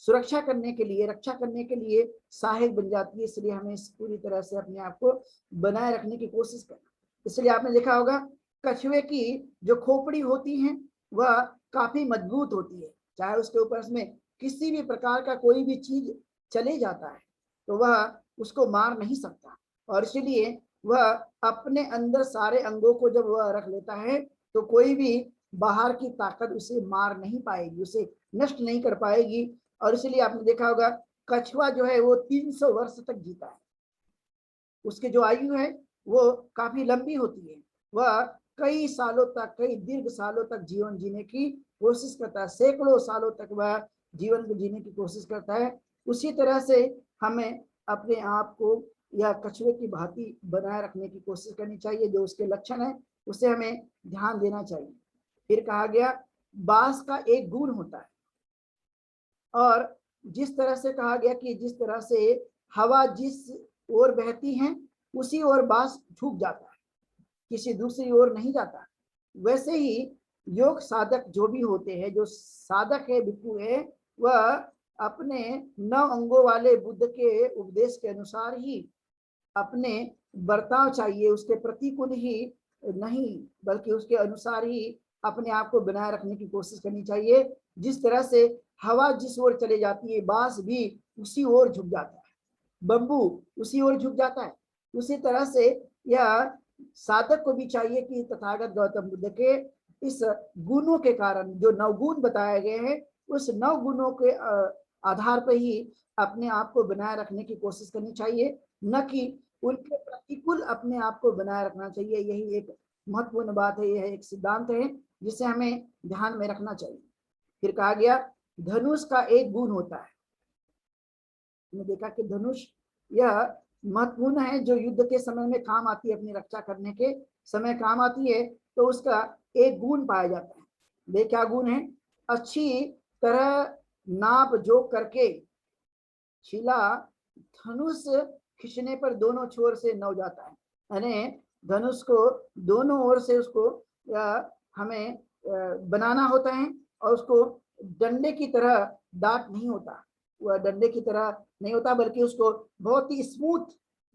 सुरक्षा करने के लिए, रक्षा करने के लिए सहायक बन जाती है। इसलिए हमें पूरी तरह से अपने आप को बनाए रखने की कोशिश करना। इसलिए आपने देखा होगा कछुए की जो खोपड़ी होती है वह काफी मजबूत होती है, चाहे उसके ऊपर में किसी भी प्रकार का कोई भी चीज चले जाता है तो वह उसको मार नहीं सकता। और इसलिए वह अपने अंदर सारे अंगों को जब वह रख लेता है तो कोई भी बाहर की ताकत उसे मार नहीं पाएगी, उसे नष्ट नहीं कर पाएगी। और इसलिए आपने देखा होगा कछुआ जो है वो 300 वर्ष तक जीता है, उसकी जो आयु है वो काफी लंबी होती है। वह कई सालों तक, कई दीर्घ सालों तक जीवन जीने की कोशिश करता है, सैकड़ों सालों तक वह जीवन को जीने की कोशिश करता है। उसी तरह से हमें अपने आप को या कछुए की भांति बनाए रखने की कोशिश करनी चाहिए। जो उसके लक्षण है उसे हमें ध्यान देना चाहिए। फिर कहा गया बांस का एक गुण होता है, और जिस तरह से कहा गया कि जिस तरह से हवा जिस ओर बहती है उसी ओर बांस झुक जाता है, किसी दूसरी ओर नहीं जाता। वैसे ही योग साधक जो भी होते हैं, जो साधक है, भिक्षु है, वह अपने 9 अंगों वाले बुद्ध के उपदेश के अनुसार ही अपने बर्ताव चाहिए, उसके प्रतिकूल ही नहीं बल्कि उसके अनुसार ही अपने आप को बनाए रखने की कोशिश करनी चाहिए। जिस तरह से हवा जिस ओर चले जाती है बांस भी उसी ओर झुक जाता है, बंबू उसी ओर झुक जाता है। उसी तरह से यह साधक को भी चाहिए कि तथागत गौतम बुद्ध के इस गुणों के कारण जो 9 गुण बताए गए हैं उस 9 गुणों के आधार पर ही अपने आप को बनाए रखने की कोशिश करनी चाहिए, न कि उनके प्रतिकूल अपने आप को बनाए रखना चाहिए। यही एक महत्वपूर्ण बात है, यह एक सिद्धांत है जिसे हमें ध्यान में रखना चाहिए। फिर कहा गया धनुष का एक गुण होता है। हमने देखा कि धनुष यह महत्वपूर्ण है, जो युद्ध के समय में काम आती है, अपनी रक्षा करने के समय काम आती है। तो उसका एक गुण पाया जाता है। वे क्या गुण है? अच्छी तरह नाप जोक करके छिला धनुष खींचने पर दोनों छोर से नौ जाता है, यानी धनुष को दोनों ओर से उसको हमें बनाना होता है और उसको डंडे की तरह डाट नहीं होता, वह डंडे की तरह नहीं होता बल्कि उसको बहुत ही स्मूथ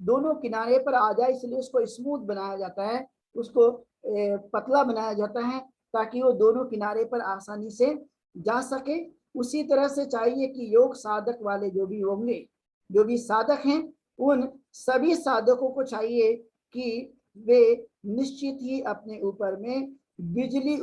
दोनों किनारे पर आ जाए, इसलिए उसको स्मूथ बनाया जाता है, उसको पतला बनाया जाता है ताकि वो दोनों किनारे पर आसानी से जा सके। उसी तरह से चाहिए कि योग साधक वाले जो भी होंगे, जो भी साधक हैं, उन सभी साधकों को चाहिए कि वे निश्चित ही अपने ऊपर में बिजली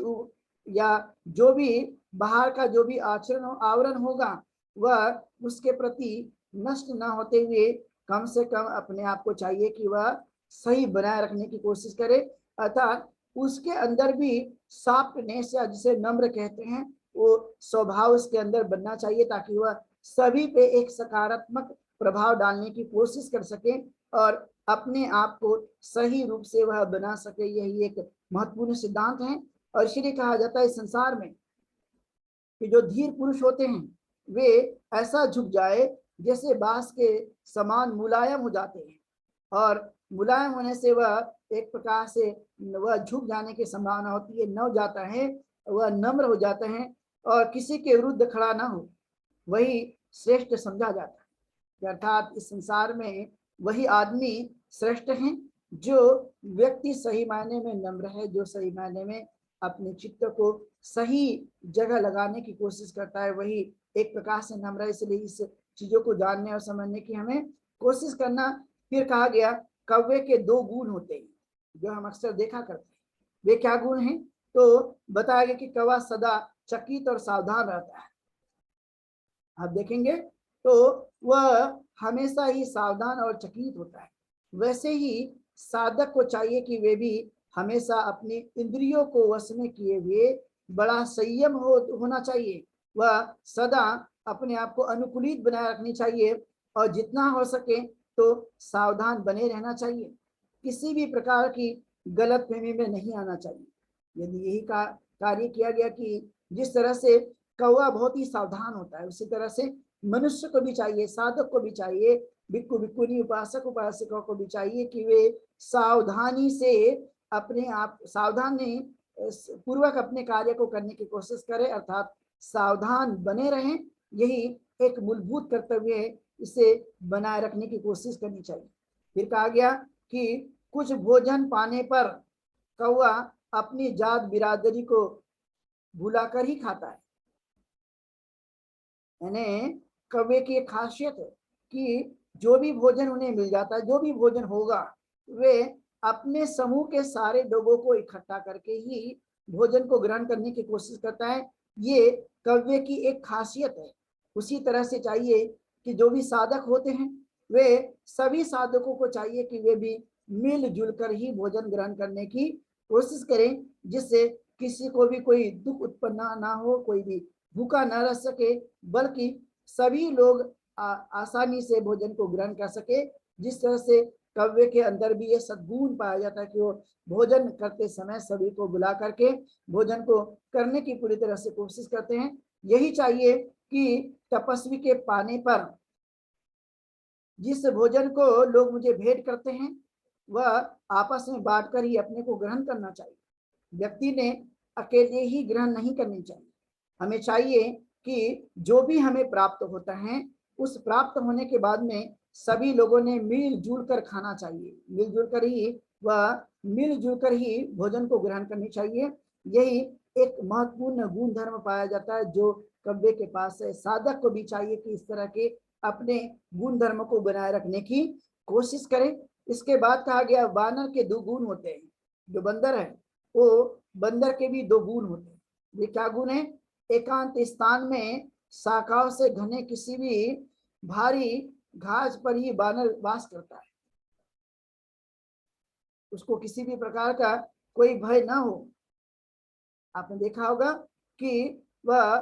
या जो भी बाहर का जो भी आचरण आवरण होगा वह उसके प्रति नष्ट ना होते हुए कम से कम अपने आप को चाहिए कि वह सही बनाए रखने की कोशिश करे, अर्थात उसके अंदर भी सॉफ्टनेस या जिसे नम्र कहते हैं वो स्वभाव उसके अंदर बनना चाहिए ताकि वह सभी पे एक सकारात्मक प्रभाव डालने की कोशिश कर सके और अपने आप को सही रूप से वह बना सके। यही एक महत्वपूर्ण सिद्धांत है। और इसलिए कहा जाता है संसार में कि जो धीर पुरुष होते हैं वे ऐसा झुक जाए जैसे बांस के समान मुलायम हो जाते हैं, और मुलायम होने से वह एक प्रकार से वह झुक जाने की संभावना होती है, न जाता है, वह नम्र हो जाता है और किसी के विरुद्ध खड़ा ना हो, वही श्रेष्ठ समझा जाता है। अर्थात इस संसार में वही आदमी श्रेष्ठ है जो व्यक्ति सही मायने में नम्र है, जो सही मायने में अपने चित्त को सही जगह लगाने की कोशिश करता है, वही एक प्रकार से नम्र है। इसलिए इस चीजों को जानने और समझने की हमें कोशिश करना। फिर कहा गया कौवे के दो गुण होते हैं जो हम अक्सर देखा करते हैं। वे क्या गुण हैं? तो बताया गया कि कौवा सदा चकित और सावधान रहता है। आप देखेंगे तो वह हमेशा ही सावधान और चकित होता है। वैसे ही साधक को चाहिए कि वे भी हमेशा अपनी इंद्रियों को वश में किए हुए बड़ा संयम होना चाहिए। वह सदा अपने आप को अनुकूलित बनाए रखनी चाहिए और जितना हो सके तो सावधान बने रहना चाहिए। किसी भी प्रकार की गलतफहमी में नहीं आना चाहिए। यदि यही कार्य किया गया कि जिस तरह से कौवा बहुत ही सावधान होता है, उसी तरह से मनुष्य को भी चाहिए, साधक को भी चाहिए, भिक्खु भिक्खुनी, उपासक उपासिका को भी चाहिए कि वे सावधानी से अपने आप सावधानी पूर्वक अपने कार्य को करने की कोशिश करें, अर्थात सावधान बने रहें। यही एक मूलभूत कर्तव्य है, इसे बनाए रखने की कोशिश करनी चाहिए। फिर कहा गया कि कुछ भोजन पाने पर कौवा अपनी जात बिरादरी को भुलाकर ही खाता है। यानी कौवे की एक खासियत है कि जो भी भोजन उन्हें मिल जाता है, जो भी भोजन होगा, वे अपने समूह के सारे लोगों को इकट्ठा करके ही भोजन को ग्रहण करने की कोशिश करता है। ये कौवे की एक खासियत है। उसी तरह से चाहिए कि जो भी साधक होते हैं, वे सभी साधकों को चाहिए कि वे भी मिलजुल कर ही भोजन ग्रहण करने की कोशिश करें, जिससे किसी को भी कोई दुख उत्पन्न ना हो, कोई भी भूखा न रह सके, बल्कि सभी लोग आसानी से भोजन को ग्रहण कर सके। जिस तरह से कौवे के अंदर भी ये सद्गुण पाया जाता है कि वो भोजन करते समय सभी को बुला करके भोजन को करने की पूरी तरह से कोशिश करते हैं। यही चाहिए कि तपस्वी के पाने पर जिस भोजन को लोग मुझे भेंट करते हैं, वह आपस में बांटकर ही अपने को ग्रहण करना चाहिए। व्यक्ति ने अकेले ही ग्रहण नहीं करनी चाहिए। हमें चाहिए कि जो भी हमें प्राप्त होता है, उस प्राप्त होने के बाद में सभी लोगों ने मिलजुल कर खाना चाहिए। मिलजुल कर ही भोजन को ग्रहण करनी चाहिए। यही एक महत्वपूर्ण गुण धर्म पाया जाता है जो कौवे के पास है। साधक को भी चाहिए कि इस तरह के अपने गुण धर्म को बनाए रखने की कोशिश करें। इसके बाद कहा गया वानर के दो गुण होते हैं। जो बंदर है, वो बंदर के भी दो गुण होते हैं। ये क्या गुण है? एकांत स्थान में शाखाओं से घने किसी भी भारी घास पर ही बानर वास करता है। उसको किसी भी प्रकार का कोई भय ना हो। आपने देखा होगा कि वह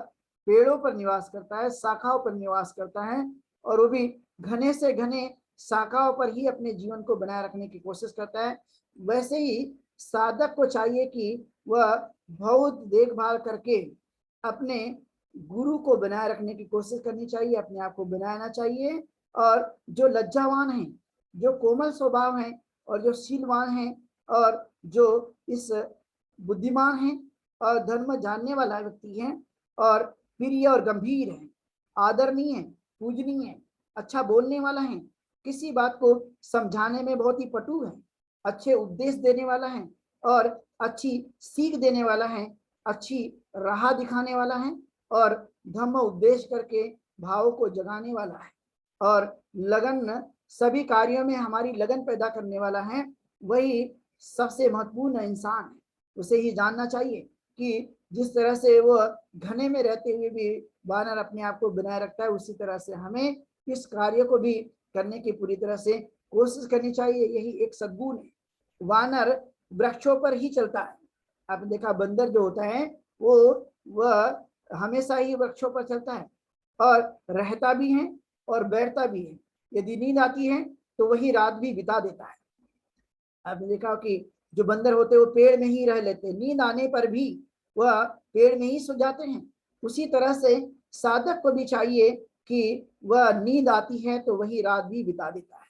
पेड़ों पर निवास करता है, शाखाओं पर निवास करता है, और वो भी घने से घने शाखाओं पर ही अपने जीवन को बनाए रखने की कोशिश करता है। वैसे ही साधक को चाहिए कि वह बहुत देखभाल करके अपने गुरु को बनाए रखने की कोशिश करनी चाहिए, अपने आप को बनाना चाहिए। और जो लज्जावान हैं, जो कोमल स्वभाव हैं, और जो शीलवान हैं, और जो इस बुद्धिमान हैं और धर्म जानने वाला व्यक्ति है, और प्रिय और गंभीर है, आदरणीय है, पूजनीय है, अच्छा बोलने वाला है, किसी बात को समझाने में बहुत ही पटु है, अच्छे उपदेश देने वाला है, और अच्छी सीख देने वाला है, अच्छी राह दिखाने वाला है, और धम्म उपदेश करके भाव को जगाने वाला है, और लगन सभी कार्यों में हमारी लगन पैदा करने वाला है। वही सबसे महत्वपूर्ण इंसान है। उसे ही जानना चाहिए कि जिस तरह से वो घने में रहते हुए भी वानर अपने आप को बनाए रखता है, उसी तरह से हमें इस कार्य को भी करने की पूरी तरह से कोशिश करनी चाहिए। यही एक सद्गुण है। वानर वृक्षों पर ही चलता है। आपने देखा बंदर जो होता है वह हमेशा ही वृक्षों पर चलता है, और रहता भी है और बैठता भी है। यदि नींद आती है तो वही रात भी बिता देता है। आपने देखा कि जो बंदर होते हैं वो पेड़ में ही रह लेते हैं, नींद आने पर भी वह पेड़ में ही सो जाते हैं। उसी तरह से साधक को भी चाहिए कि वह नींद आती है तो वही रात भी बिता देता है।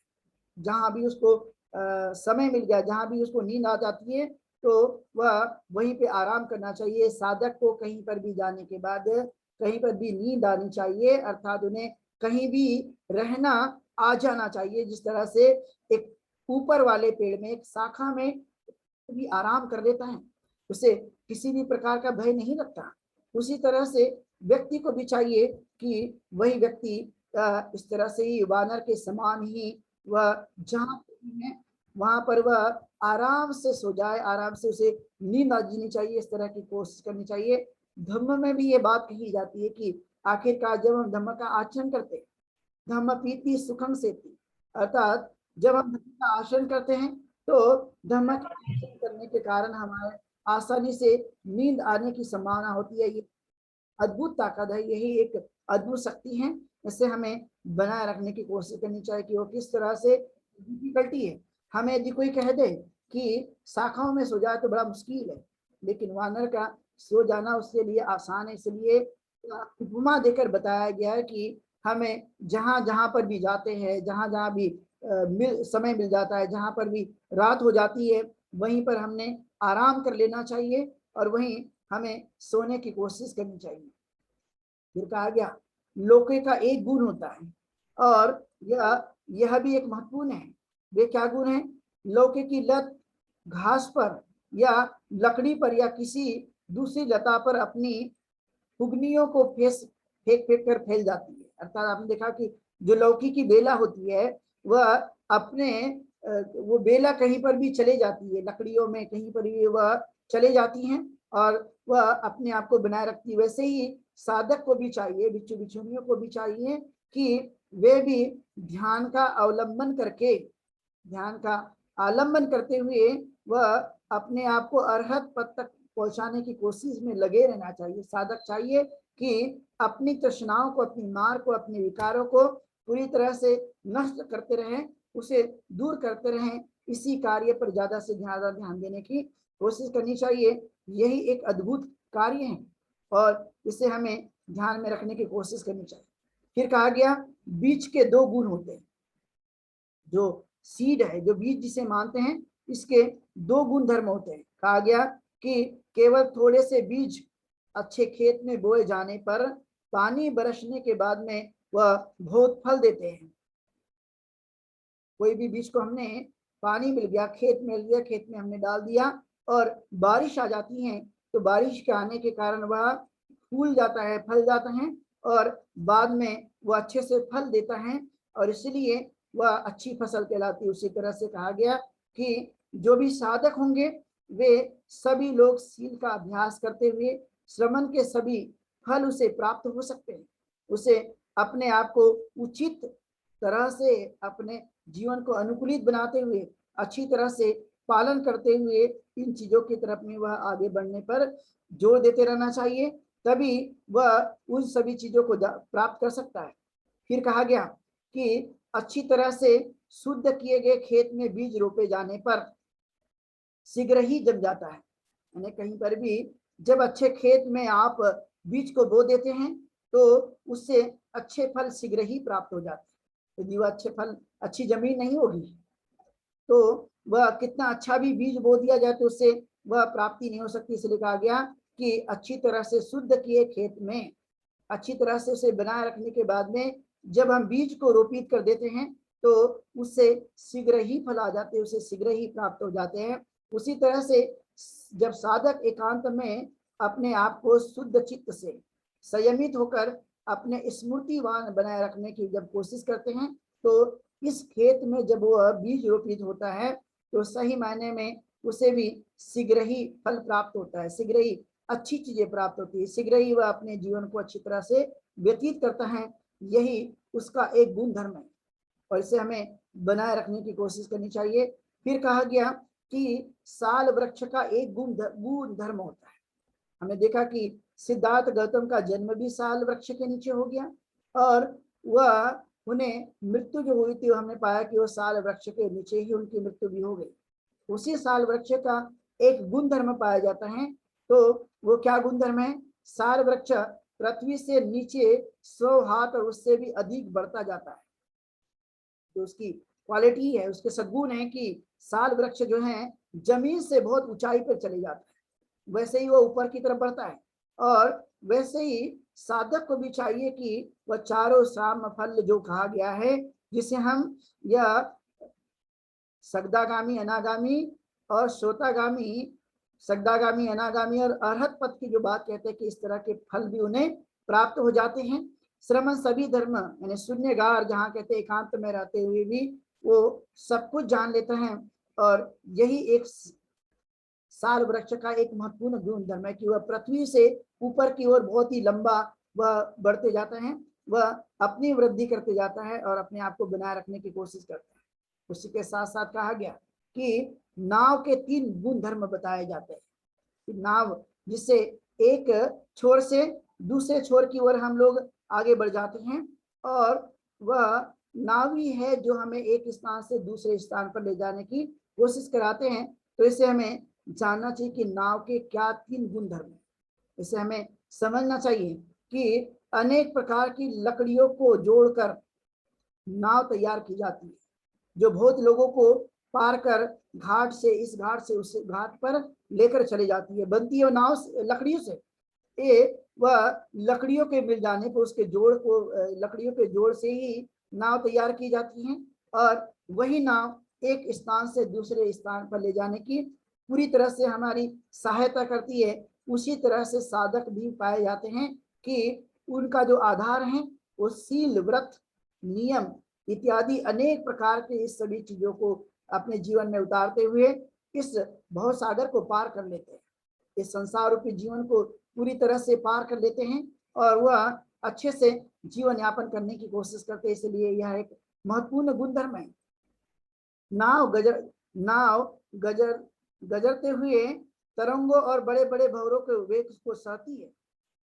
जहां भी उसको समय मिल गया, जहां भी उसको नींद आ जाती है तो वह वहीं पे आराम करना चाहिए। साधक को कहीं पर भी जाने के बाद कहीं पर भी नींद आनी चाहिए, अर्थात उन्हें कहीं भी रहना आ जाना चाहिए। जिस तरह से एक ऊपर वाले पेड़ में एक शाखा में भी आराम कर लेता है, उसे किसी भी प्रकार का भय नहीं लगता, उसी तरह से व्यक्ति को भी चाहिए कि वही व्यक्ति इस तरह से ही वानर के समान ही वह जहाँ है वहां पर वह आराम से सो जाए, आराम से उसे नींद आ जानी चाहिए, इस तरह की कोशिश करनी चाहिए। धम्म में भी ये बात कही जाती है कि आखिरकार जब हम धम्म का आचरण करते हैं, धम्म पीति सुखम सेति, अर्थात जब हम धम्म का आचरण करते हैं तो धम्म का आचरण करने के कारण हमारे आसानी से नींद आने की संभावना होती है। ये अद्भुत ताकत है, यही एक अद्भुत शक्ति है। इसे हमें बनाए रखने की कोशिश करनी चाहिए कि वो किस तरह से डिफिकल्टी है। हमें यदि कोई कह दे कि शाखाओं में सो जाए तो बड़ा मुश्किल है, लेकिन वानर का सो जाना उसके लिए आसान है। इसलिए उपमा देकर बताया गया है कि हमें जहां जहां पर भी जाते हैं, जहां जहां भी समय मिल जाता है, जहां पर भी रात हो जाती है, वहीं पर हमने आराम कर लेना चाहिए और वहीं हमें सोने की कोशिश करनी चाहिए। फिर कहा गया लौके का एक गुण होता है और यह भी एक महत्वपूर्ण है। वे क्या गुण है? लौके की लत घास पर या लकड़ी पर या किसी दूसरी लता पर अपनी फुगनियों को फेंक फेंक कर फैल जाती है। अर्थात आपने देखा कि जो लौकी की बेला होती है वह अपने वो बेला कहीं पर भी चले जाती है, लकड़ियों में कहीं पर भी वह चले जाती हैं और वह अपने आप को बनाए रखती है। वैसे ही साधक को भी चाहिए, बिच्छू बिच्छुनियों को भी चाहिए कि वे भी ध्यान का अवलंबन करके, ध्यान का आलंबन करते हुए वह अपने आप को अरहत पद तक पहुंचाने की कोशिश में लगे रहना चाहिए। साधक चाहिए कि अपनी तृष्णाओं को, अपनी मार को, अपने विकारों को पूरी तरह से नष्ट करते रहें, उसे दूर करते रहें। इसी कार्य पर ज्यादा से ज्यादा ध्यान देने की कोशिश करनी चाहिए। यही एक अद्भुत कार्य है और इसे हमें ध्यान में रखने की कोशिश करनी चाहिए। फिर कहा गया बीज के दो गुण होते हैं। जो सीड है, जो बीज जिसे मानते हैं, इसके दो गुण धर्म होते हैं। कहा गया कि केवल थोड़े से बीज अच्छे खेत में बोए जाने पर पानी बरसने के बाद में वह बहुत फल देते हैं। कोई भी बीज को हमने पानी मिल गया, खेत मिल गया, खेत में हमने डाल दिया और बारिश आ जाती है तो बारिश के आने के कारण वह फूल जाता है, फल जाता है और बाद में वह अच्छे से फल देता है और इसलिए वह अच्छी फसल कहलाती है। उसी तरह से कहा गया कि जो भी साधक होंगे वे सभी लोग सील का अभ्यास करते हुए श्रमण के सभी फल उसे प्राप्त हो सकते हैं। उसे अपने आप को उचित तरह से अपने जीवन को अनुकूलित बनाते हुए, अच्छी तरह से पालन करते हुए इन चीजों की तरफ में वह आगे बढ़ने पर जोर देते रहना चाहिए, तभी वह उन सभी चीजों को प्राप्त कर सकता है। फिर कहा गया कि अच्छी तरह से शुद्ध किए गए खेत में बीज रोपे जाने पर शीघ्र ही जम जाता है। यानी कहीं पर भी जब अच्छे खेत में आप बीज को बो देते हैं तो उससे अच्छे फल शीघ्र ही प्राप्त हो जाते हैं। यदि वह अच्छे फल, अच्छी जमीन नहीं होगी तो वह कितना अच्छा भी बीज बो दिया जाए तो उससे वह प्राप्ति नहीं हो सकती। इसलिए कहा गया कि अच्छी तरह से शुद्ध किए खेत में अच्छी तरह से उसे बनाए रखने के बाद में जब हम बीज को रोपित कर देते हैं तो उससे शीघ्र ही फल आ जाते हैं, उसे शीघ्र ही प्राप्त हो जाते हैं। उसी तरह से जब साधक एकांत में अपने आप को शुद्ध चित्त से संयमित होकर अपने स्मृतिवान बनाए रखने की जब कोशिश करते हैं तो इस खेत में जब वह बीज रोपित होता है तो सही मायने में उसे भी शीघ्र ही फल प्राप्त होता है, शीघ्र ही अच्छी चीजें प्राप्त होती है, शीघ्र ही वह अपने जीवन को अच्छी तरह से व्यतीत करता है। यही उसका एक गुण धर्म है और इसे हमें बनाए रखने की कोशिश करनी चाहिए। फिर कहा गया कि साल वृक्ष का एक गुण धर्म होता है। हमने देखा कि सिद्धार्थ गौतम का जन्म भी साल वृक्ष के नीचे हो गया और वह उन्हें मृत्यु जो हुई थी हमने पाया कि वो साल वृक्ष के नीचे ही उनकी मृत्यु भी हो गई। उसी साल वृक्ष का एक गुण धर्म पाया जाता है। तो वो क्या गुण धर्म है? साल वृक्ष पृथ्वी से नीचे 100 हाथ और उससे भी अधिक बढ़ता जाता है। जो उसकी क्वालिटी है, उसके सद्गुण है कि साल वृक्ष जो है जमीन से बहुत ऊंचाई पर चले जाता है, वैसे ही वो ऊपर की तरफ बढ़ता है। और वैसे ही साधक को भी चाहिए कि वह चारों साम फल जो कहा गया है, जिसे हम यह सगदागामी, अनागामी और श्रोतागामी, सगदागामी, अनागामी और अरहत पद की जो बात कहते हैं कि इस तरह के फल भी उन्हें प्राप्त हो जाते हैं। श्रमण सभी धर्म यानी शून्यगार, जहाँ कहते हैं एकांत में रहते हुए भी वो सब कुछ जान लेते हैं। और यही एक साल वृक्ष का एक महत्वपूर्ण गुण धर्म है कि वह पृथ्वी से ऊपर की ओर बहुत ही लंबा वह बढ़ते जाता है, वह अपनी वृद्धि करते जाता है और अपने आप को बनाए रखने की कोशिश करता है। उसी के साथ साथ कहा गया कि नाव के 3 गुण धर्म बताए जाते हैं कि नाव जिससे एक छोर से दूसरे छोर की ओर हम लोग आगे बढ़ जाते हैं, और वह नाव ही है जो हमें एक स्थान से दूसरे स्थान पर ले जाने की कोशिश कराते हैं। तो इसे हमें जानना चाहिए कि नाव के क्या 3 गुण धर्म है। इसे हमें समझना चाहिए कि अनेक प्रकार की लकड़ियों को जोड़कर नाव तैयार की जाती है, जो बहुत लोगों को पार कर घाट से इस घाट से उस घाट पर लेकर चली जाती है। बनती है नाव लकड़ियों से, वह लकड़ियों के मिल जाने पर उसके जोड़ को, लकड़ियों के जोड़ से ही नाव तैयार की जाती है, और वही नाव एक स्थान से दूसरे स्थान पर ले जाने की पूरी तरह से हमारी सहायता करती है। उसी तरह से साधक भी पाए जाते हैं कि उनका जो आधार है वो शील, व्रत, नियम इत्यादि अनेक प्रकार के इस सभी चीजों को अपने जीवन में उतारते हुए इस भवसागर को पार कर लेते हैं, इस संसार रूपी जीवन को पूरी तरह से पार कर लेते हैं और वह अच्छे से जीवन यापन करने की कोशिश करते हैं। इसलिए यह एक महत्वपूर्ण गुणधर्म है। नाव गजरते हुए तरंगों और बड़े बड़े भंवरों के वेग को सहती है।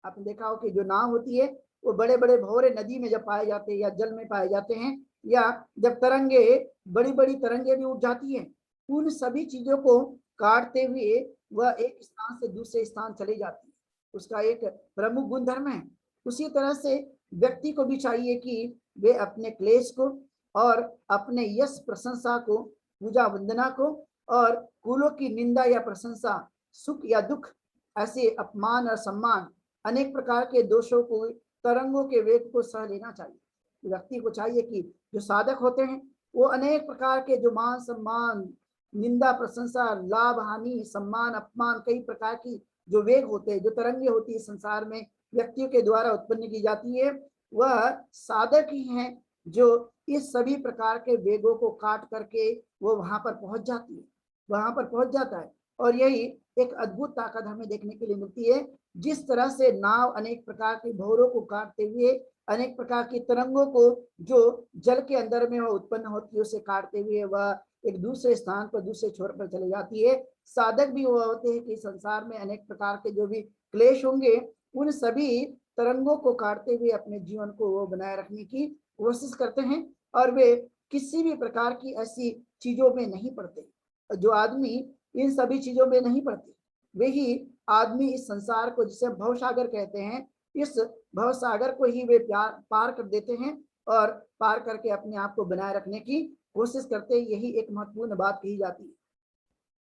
आपने देखा हो कि जो नाव होती है वो बड़े बड़े भंवरे नदी में जब पाए जाते हैं या जल में पाए जाते हैं, या जब तरंगे, बड़ी बड़ी तरंगे भी उठ जाती हैं, उन सभी चीजों को काटते हुए वह एक स्थान से दूसरे स्थान चली जाती है। उसका एक प्रमुख गुणधर्म है। उसी तरह से व्यक्ति को भी चाहिए कि वे अपने क्लेश को और अपने यश प्रशंसा को, पूजा वंदना को और कुलों की निंदा या प्रशंसा, सुख या दुख, ऐसे अपमान और सम्मान, अनेक प्रकार के दोषों को, तरंगों के वेग को सह लेना चाहिए। व्यक्ति को चाहिए कि जो साधक होते हैं वो अनेक प्रकार के जो मान सम्मान, निंदा प्रशंसा, लाभ हानि, सम्मान अपमान, कई प्रकार की जो वेग होते हैं, जो तरंगे होती है संसार में व्यक्तियों के द्वारा उत्पन्न की जाती है, वह साधक ही हैं जो इस सभी प्रकार के वेगों को काट करके वो वहां पर पहुंच जाती है, वहां पर पहुंच जाता है। और यही एक अद्भुत ताकत हमें देखने के लिए मिलती है। जिस तरह से नाव अनेक प्रकार के भंवरों को काटते हुए, अनेक प्रकार की तरंगों को जो जल के अंदर में वह उत्पन्न होती है उसे काटते हुए वह एक दूसरे स्थान पर, दूसरे छोर पर चले जाती है, साधक भी वो होते हैं कि संसार में अनेक प्रकार के जो भी क्लेश होंगे उन सभी तरंगों को काटते हुए अपने जीवन को वो बनाए रखने की कोशिश करते हैं, और वे किसी भी प्रकार की ऐसी चीजों में नहीं पड़ते। जो आदमी इन सभी चीजों में नहीं पड़ते, वही आदमी इस संसार को, जिसे भवसागर कहते हैं, इस भवसागर को ही वे पार कर देते हैं और पार करके अपने आप को बनाए रखने की कोशिश करते हैं। यही एक महत्वपूर्ण बात कही जाती है।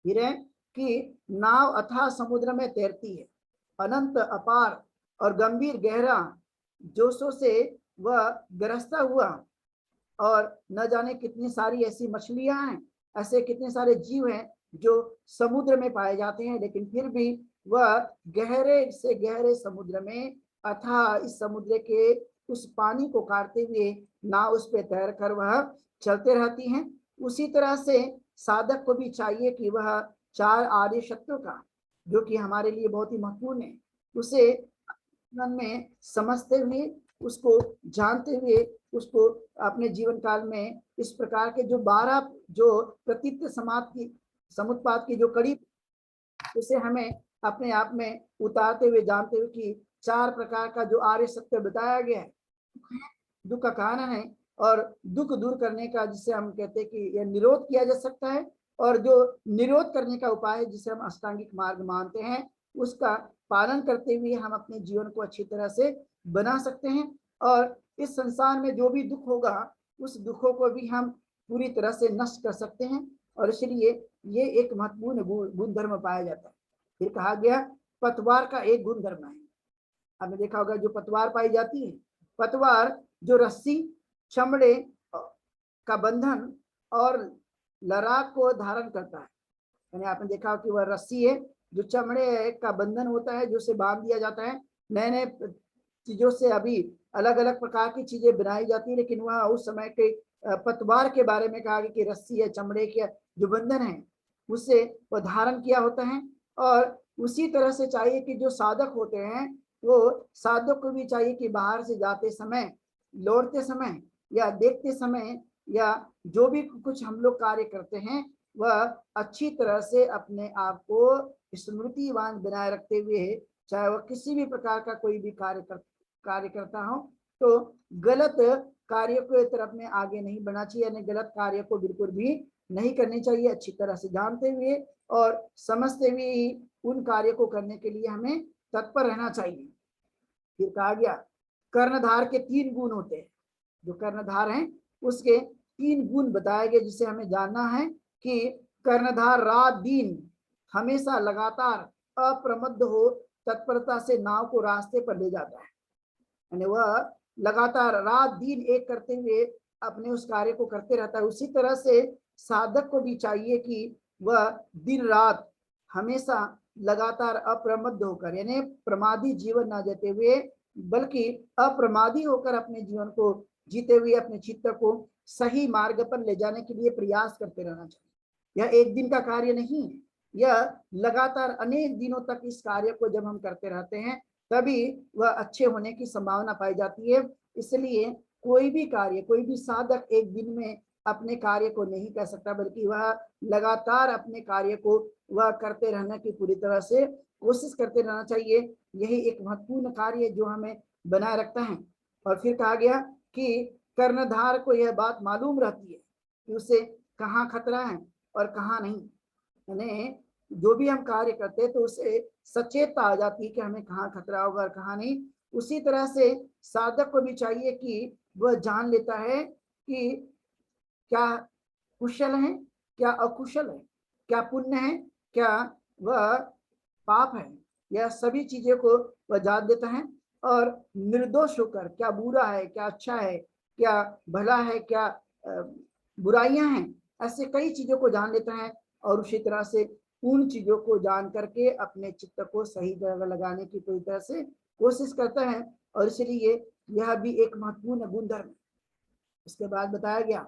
फिर है कि नाव अथाह समुद्र में तैरती है, अनंत अपार और गंभीर गहरा जोशों से वह गरजता हुआ, और न जाने कितनी सारी ऐसी मछलियां हैं, ऐसे कितने सारे जीव हैं जो समुद्र में पाए जाते हैं, लेकिन फिर भी वह गहरे से गहरे समुद्र में अथाह इस समुद्र के उस पानी को काटते हुए नाव उस पे तैर कर वह चलते रहती हैं। उसी तरह से साधक को भी चाहिए कि वह 4 आर्य सत्यों का, जो कि हमारे लिए बहुत ही महत्वपूर्ण है, उसे जीवन में समझते हुए, उसको जानते हुए, उसको अपने जीवन काल में इस प्रकार के जो 12 जो प्रतीत समुत्पाद की जो कड़ी, उसे हमें अपने आप में उतारते हुए जानते हुए कि 4 प्रकार का जो आर्य सत्य बताया गया है, दुख का कारण है और दुख दूर करने का, जिसे हम कहते हैं कि यह निरोध किया जा सकता है, और जो निरोध करने का उपाय है जिसे हम अष्टांगिक मार्ग मानते हैं, उसका पालन करते हुए हम अपने जीवन को अच्छी तरह से बना सकते हैं। और इस संसार में जो भी दुख होगा उस दुखों को भी हम पूरी तरह से नष्ट कर सकते हैं। और इसलिए ये एक महत्वपूर्ण गुण धर्म पाया जाता है। फिर कहा गया पतवार का एक गुण धर्म है। आपने देखा होगा जो पतवार पाई जाती है, पतवार जो रस्सी, चमड़े का बंधन और लड़ाक को धारण करता है। यानी आपने देखा कि वह रस्सी है जो चमड़े का बंधन होता है, जो उसे बांध दिया जाता है। नए नए चीजों से अभी अलग अलग प्रकार की चीजें बनाई जाती है, लेकिन वह उस समय के पतवार के बारे में कहा गया कि रस्सी है, चमड़े के जो बंधन है उससे वह धारण किया होता है। और उसी तरह से चाहिए कि जो साधक होते हैं वो साधक को भी चाहिए कि बाहर से जाते समय, लौटते समय या देखते समय या जो भी कुछ हम लोग कार्य करते हैं वह अच्छी तरह से अपने आप को स्मृतिवान बनाए रखते हुए, चाहे वह किसी भी प्रकार का कोई भी कार्य करता हो तो गलत कार्य को तरफ में आगे नहीं बढ़ना चाहिए, यानी गलत कार्य को बिल्कुल भी नहीं करनी चाहिए। अच्छी तरह से जानते हुए और समझते हुए ही उन कार्य को करने के लिए हमें तत्पर रहना चाहिए। फिर कहा गया कर्णधार के 3 गुण होते हैं। जो कर्णधार हैं उसके 3 गुण बताए गए जिसे हमें जानना है कि कर्णधार रात दिन हमेशा लगातार अप्रमत्त हो तत्परता से नाव को रास्ते पर ले जाता है। यानी वह लगातार रात दिन एक करते हुए अपने उस कार्य को करते रहता है। उसी तरह से साधक को भी चाहिए कि वह दिन रात हमेशा लगातार अप्रमत्त होकर, यानी प्रमादी जीवन ना जीते हुए बल्कि अप्रमादी होकर अपने जीवन को जीते हुए अपने चित्त को सही मार्ग पर ले जाने के लिए प्रयास करते रहना चाहिए। यह एक दिन का कार्य नहीं है, यह लगातार अनेक दिनों तक इस कार्य को जब हम करते रहते हैं तभी वह अच्छे होने की संभावना पाई जाती है। इसलिए कोई भी कार्य, कोई भी साधक एक दिन में अपने कार्य को नहीं कर सकता, बल्कि वह लगातार अपने कार्य को वह करते रहने की पूरी तरह से कोशिश करते रहना चाहिए। यही एक महत्वपूर्ण कार्य जो हमें बनाए रखता है। और फिर कहा गया कि कर्णधार को यह बात मालूम रहती है कि उसे कहाँ खतरा है और कहाँ नहीं। यानी जो भी हम कार्य करते हैं तो उसे सचेतता आ जाती है कि हमें कहाँ खतरा होगा और कहाँ नहीं। उसी तरह से साधक को भी चाहिए कि वह जान लेता है कि क्या कुशल है, क्या अकुशल है, क्या पुण्य है, क्या वह पाप है। यह सभी चीजें को वह जान देता है और निर्दोष होकर क्या बुरा है, क्या अच्छा है, क्या भला है, क्या बुराइयां हैं, ऐसे कई चीजों को जान लेता है। और उसी तरह से उन चीजों को जान करके अपने चित्त को सही जगह लगाने की पूरी तरह से कोशिश करता है। और इसलिए यह भी एक महत्वपूर्ण गुणधर्म है। इसके बाद बताया गया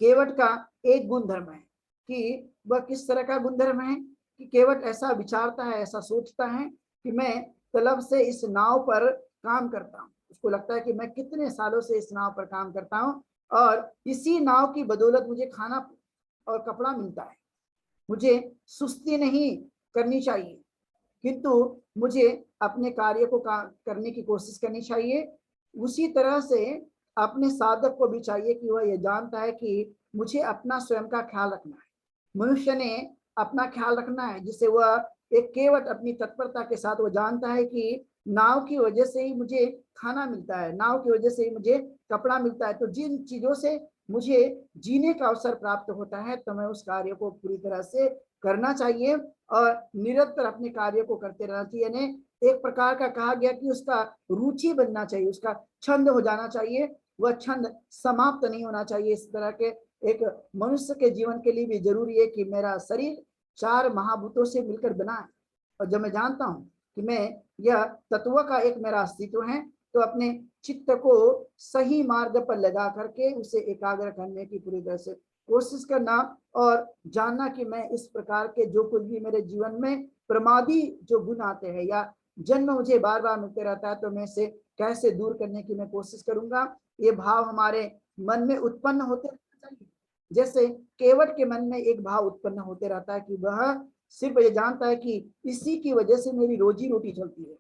केवट का एक गुणधर्म है कि वह किस तरह का गुणधर्म है कि केवट ऐसा विचारता है, ऐसा सोचता है कि मैं तलब से इस नाव पर काम करता हूँ। उसको लगता है कि मैं कितने सालों से इस नाव पर काम करता हूँ और इसी नाव की बदौलत मुझे खाना और कपड़ा मिलता है। मुझे सुस्ती नहीं करनी चाहिए, किंतु मुझे अपने कार्य को करने की कोशिश करनी चाहिए। उसी तरह से अपने साधक को भी चाहिए कि वह यह जानता है कि मुझे अपना स्वयं का ख्याल रखना है। मनुष्य ने अपना ख्याल रखना है, जिससे वह एक केवट अपनी तत्परता के साथ वह जानता है कि नाव की वजह से ही मुझे खाना मिलता है, नाव की वजह से ही मुझे कपड़ा मिलता है। तो जिन चीजों से मुझे जीने का अवसर प्राप्त होता है तो मैं उस कार्य को पूरी तरह से करना चाहिए और निरंतर अपने कार्य को करते रहना चाहिए। यानी एक प्रकार का कहा गया कि उसका रुचि बनना चाहिए, उसका छंद हो जाना चाहिए, वह छंद समाप्त नहीं होना चाहिए। इस तरह के एक मनुष्य के जीवन के लिए भी जरूरी है कि मेरा शरीर 4 महाभूतों से मिलकर बना है और जब मैं जानता हूं कि मैं यह तत्व का एक मेरा अस्तित्व है तो अपने चित्त को सही मार्ग पर लगा करके उसे एकाग्र करने की पूरी तरह से कोशिश करना और जानना कि मैं इस प्रकार के जो कुछ भी मेरे जीवन में प्रमादी जो गुण आते हैं या जन्म मुझे बार बार मिलते रहता है तो मैं इसे कैसे दूर करने की मैं कोशिश करूंगा। ये भाव हमारे मन में उत्पन्न होते रहना चाहिए। जैसे केवट के मन में एक भाव उत्पन्न होते रहता है कि वह सिर्फ ये जानता है कि इसी की वजह से मेरी रोजी रोटी चलती है,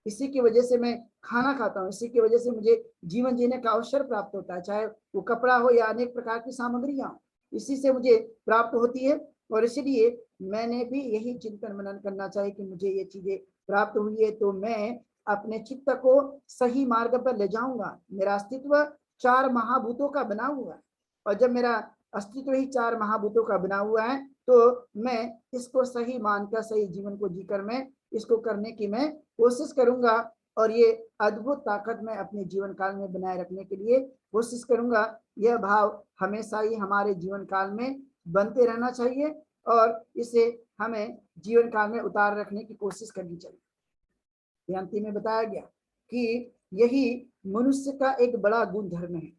इसी की वजह से मैं खाना खाता हूँ, इसी की वजह से मुझे जीवन जीने का अवसर प्राप्त होता है, चाहे वो कपड़ा हो या अनेक प्रकार की सामग्रियां, इसी से मुझे प्राप्त होती है। और इसलिए मैंने भी यही चिंतन मनन करना चाहिए कि मुझे ये चीजें प्राप्त हुई है तो मैं अपने चित्त को सही मार्ग पर ले जाऊंगा। मेरा अस्तित्व 4 महाभूतों का बना हुआ है, और जब मेरा अस्तित्व ही 4 महाभूतों का बना हुआ है तो मैं इसको सही मानकर सही जीवन को जीकर मैं इसको करने की मैं कोशिश करूंगा, और ये अद्भुत ताकत मैं अपने जीवन काल में बनाए रखने के लिए कोशिश करूंगा। यह भाव हमेशा ही हमारे जीवन काल में बनते रहना चाहिए, और इसे हमें जीवन काल में उतार रखने की कोशिश करनी चाहिए। अंतिम में बताया गया कि यही मनुष्य का एक बड़ा गुण धर्म है,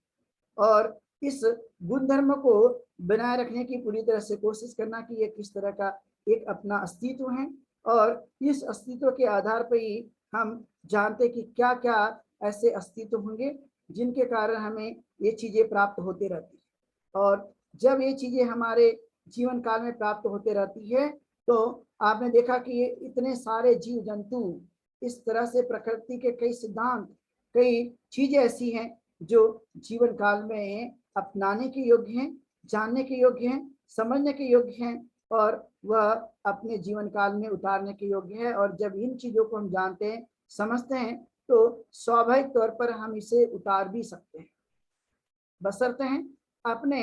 और इस गुण धर्म को बनाए रखने की पूरी तरह से कोशिश करना कि ये किस तरह का एक अपना अस्तित्व है, और इस अस्तित्व के आधार पर ही हम जानते कि क्या क्या ऐसे अस्तित्व होंगे जिनके कारण हमें ये चीजें प्राप्त होते रहती है। और जब ये चीजें हमारे जीवन काल में प्राप्त होते रहती है तो आपने देखा कि ये इतने सारे जीव जंतु, इस तरह से प्रकृति के कई सिद्धांत, कई चीजें ऐसी हैं जो जीवन काल में अपनाने के योग्य हैं, जानने के योग्य हैं, समझने के योग्य हैं, और वह अपने जीवन काल में उतारने के योग्य है। और जब इन चीजों को हम जानते हैं, समझते हैं, तो स्वाभाविक तौर पर हम इसे उतार भी सकते हैं, बशर्ते हैं अपने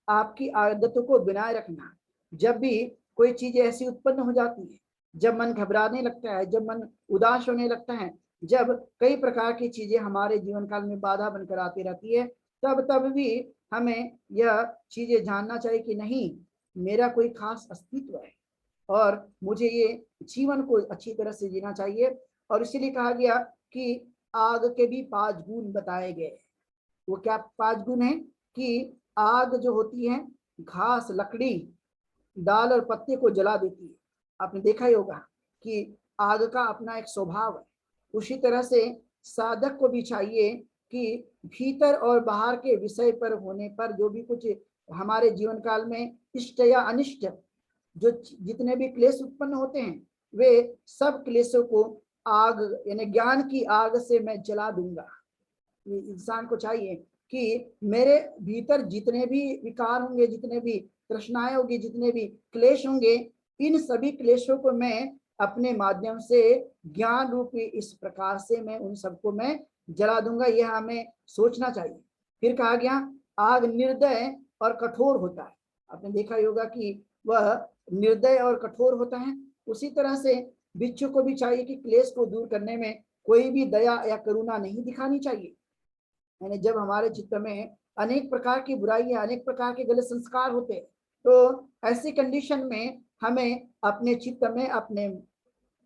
आपकी आदतों को बनाए रखना। जब भी कोई चीज ऐसी उत्पन्न हो जाती है, जब मन घबराने लगता है, जब मन उदास होने लगता है, जब कई प्रकार की चीजें हमारे जीवन काल में बाधा बनकर आती रहती है, तब भी हमें यह चीजें जानना चाहिए कि नहीं, मेरा कोई खास अस्तित्व है और मुझे ये जीवन को अच्छी तरह से जीना चाहिए। और इसीलिए कहा गया कि आग के भी 5 गुण बताए गए। वो क्या 5 गुण है कि आग जो होती है, घास, लकड़ी, डाल और पत्ते को जला देती है। आपने देखा ही होगा कि आग का अपना एक स्वभाव है। उसी तरह से साधक को भी चाहिए कि भीतर और बाहर के विषय पर होने पर जो भी कुछ हमारे जीवन काल में इष्ट या अनिष्ट जो जितने भी क्लेश उत्पन्न होते हैं, वे सब क्लेशों को आग यानी ज्ञान की आग से मैं जला दूंगा। इंसान को चाहिए कि मेरे भीतर जितने भी विकार होंगे, जितने भी तृष्णाएं होंगी, जितने भी क्लेश होंगे, इन सभी क्लेशों को मैं अपने माध्यम से ज्ञान रूपी इस प्रकार से मैं उन सबको मैं जला दूंगा। यह हमें सोचना चाहिए। फिर कहा गया आग निर्दय और कठोर होता है। आपने देखा होगा कि वह निर्दय और कठोर होता है। उसी तरह से बिच्छू को भी चाहिए कि क्लेश को दूर करने में कोई भी दया या करुणा नहीं दिखानी चाहिए। यानी जब हमारे चित्त में अनेक प्रकार की बुराइयां, अनेक प्रकार के गलत संस्कार होते हैं, तो ऐसी कंडीशन में हमें अपने चित्त में अपने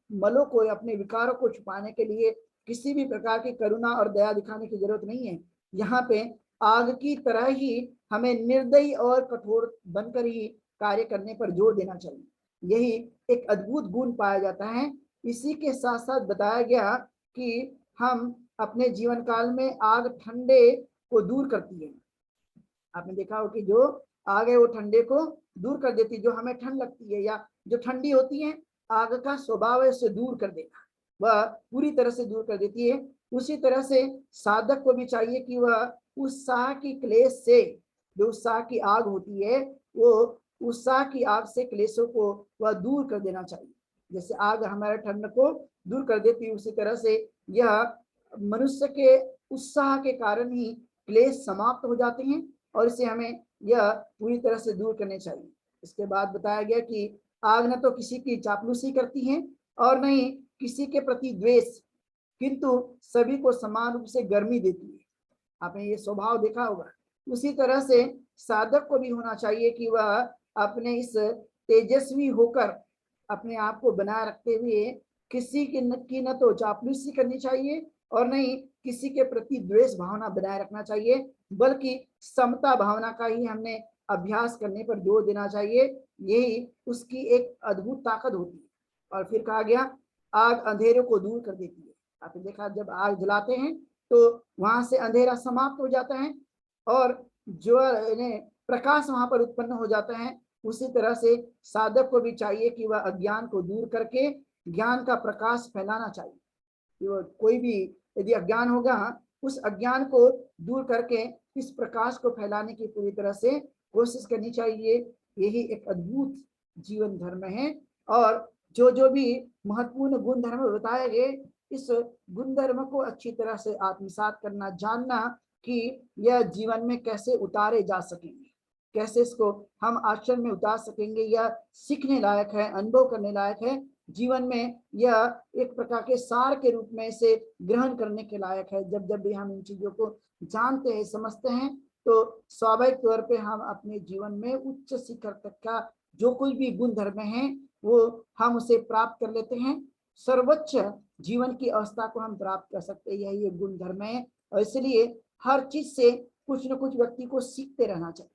मलों को, अपने विकारों को छुपाने के लिए किसी भी प्रकार की करुणा और दया दिखाने की जरूरत नहीं है। यहाँ पे आग की तरह ही हमें निर्दयी और कठोर बनकर ही कार्य करने पर जोर देना चाहिए। यही एक अद्भुत गुण पाया जाता है। इसी के साथ साथ बताया गया कि हम अपने जीवन काल में आग ठंडे को दूर करती है। आपने देखा हो कि जो आग है वो ठंडे को दूर कर देती है। जो हमें ठंड लगती है या जो ठंडी होती है, आग का स्वभाव है उसे दूर कर देना, वह पूरी तरह से दूर कर देती है। उसी तरह से साधक को भी चाहिए कि वह उत्साह की क्लेश से, जो उत्साह की आग होती है, वो उत्साह की आग से क्लेशों को वह दूर कर देना चाहिए। जैसे आग हमारे ठंड को दूर कर देती है, उसी तरह से यह मनुष्य के उत्साह के कारण ही क्लेश समाप्त हो जाते हैं, और इसे हमें यह पूरी तरह से दूर करने चाहिए। इसके बाद बताया गया कि आग न तो किसी की चापलूसी करती है और न ही किसी के प्रति द्वेष, किंतु सभी को समान रूप से गर्मी देती है। आपने ये स्वभाव देखा होगा। उसी तरह से साधक को भी होना चाहिए कि वह अपने इस तेजस्वी होकर अपने आप को बनाए रखते हुए किसी की न तो चापलूसी करनी चाहिए और नहीं किसी के प्रति द्वेष भावना बनाए रखना चाहिए, बल्कि समता भावना का ही हमने अभ्यास करने पर जोर देना चाहिए। यही उसकी एक अद्भुत ताकत होती है। और फिर कहा गया आग अंधेरे को दूर कर देती है। आपने देखा जब आग जलाते हैं तो वहां से अंधेरा समाप्त हो जाता है और जो प्रकाश वहां पर उत्पन्न हो जाता है। उसी तरह से साधक को भी चाहिए कि वह अज्ञान को दूर करके ज्ञान का प्रकाश फैलाना चाहिए। कोई भी यदि अज्ञान होगा, उस अज्ञान को दूर करके इस प्रकाश को फैलाने की पूरी तरह से कोशिश करनी चाहिए। यही एक अद्भुत जीवन धर्म है। और जो भी महत्वपूर्ण गुण धर्म बताए गए, इस गुण धर्म को अच्छी तरह से आत्मसात करना, जानना कि यह जीवन में कैसे उतारे जा सकेंगे, कैसे इसको हम आचरण में उतार सकेंगे। यह सीखने लायक है, अनुभव करने लायक है, जीवन में यह एक प्रकार के सार के रूप में इसे ग्रहण करने के लायक है। जब जब भी हम इन चीजों को जानते हैं, समझते हैं, तो स्वाभाविक तौर पे हम अपने जीवन में उच्च शिखर तक का जो कोई भी गुण धर्म है वो हम उसे प्राप्त कर लेते हैं। सर्वोच्च जीवन की अवस्था को हम प्राप्त कर सकते हैं, यही एक गुण धर्म है। और इसलिए हर चीज से कुछ न कुछ व्यक्ति को सीखते रहना चाहिए,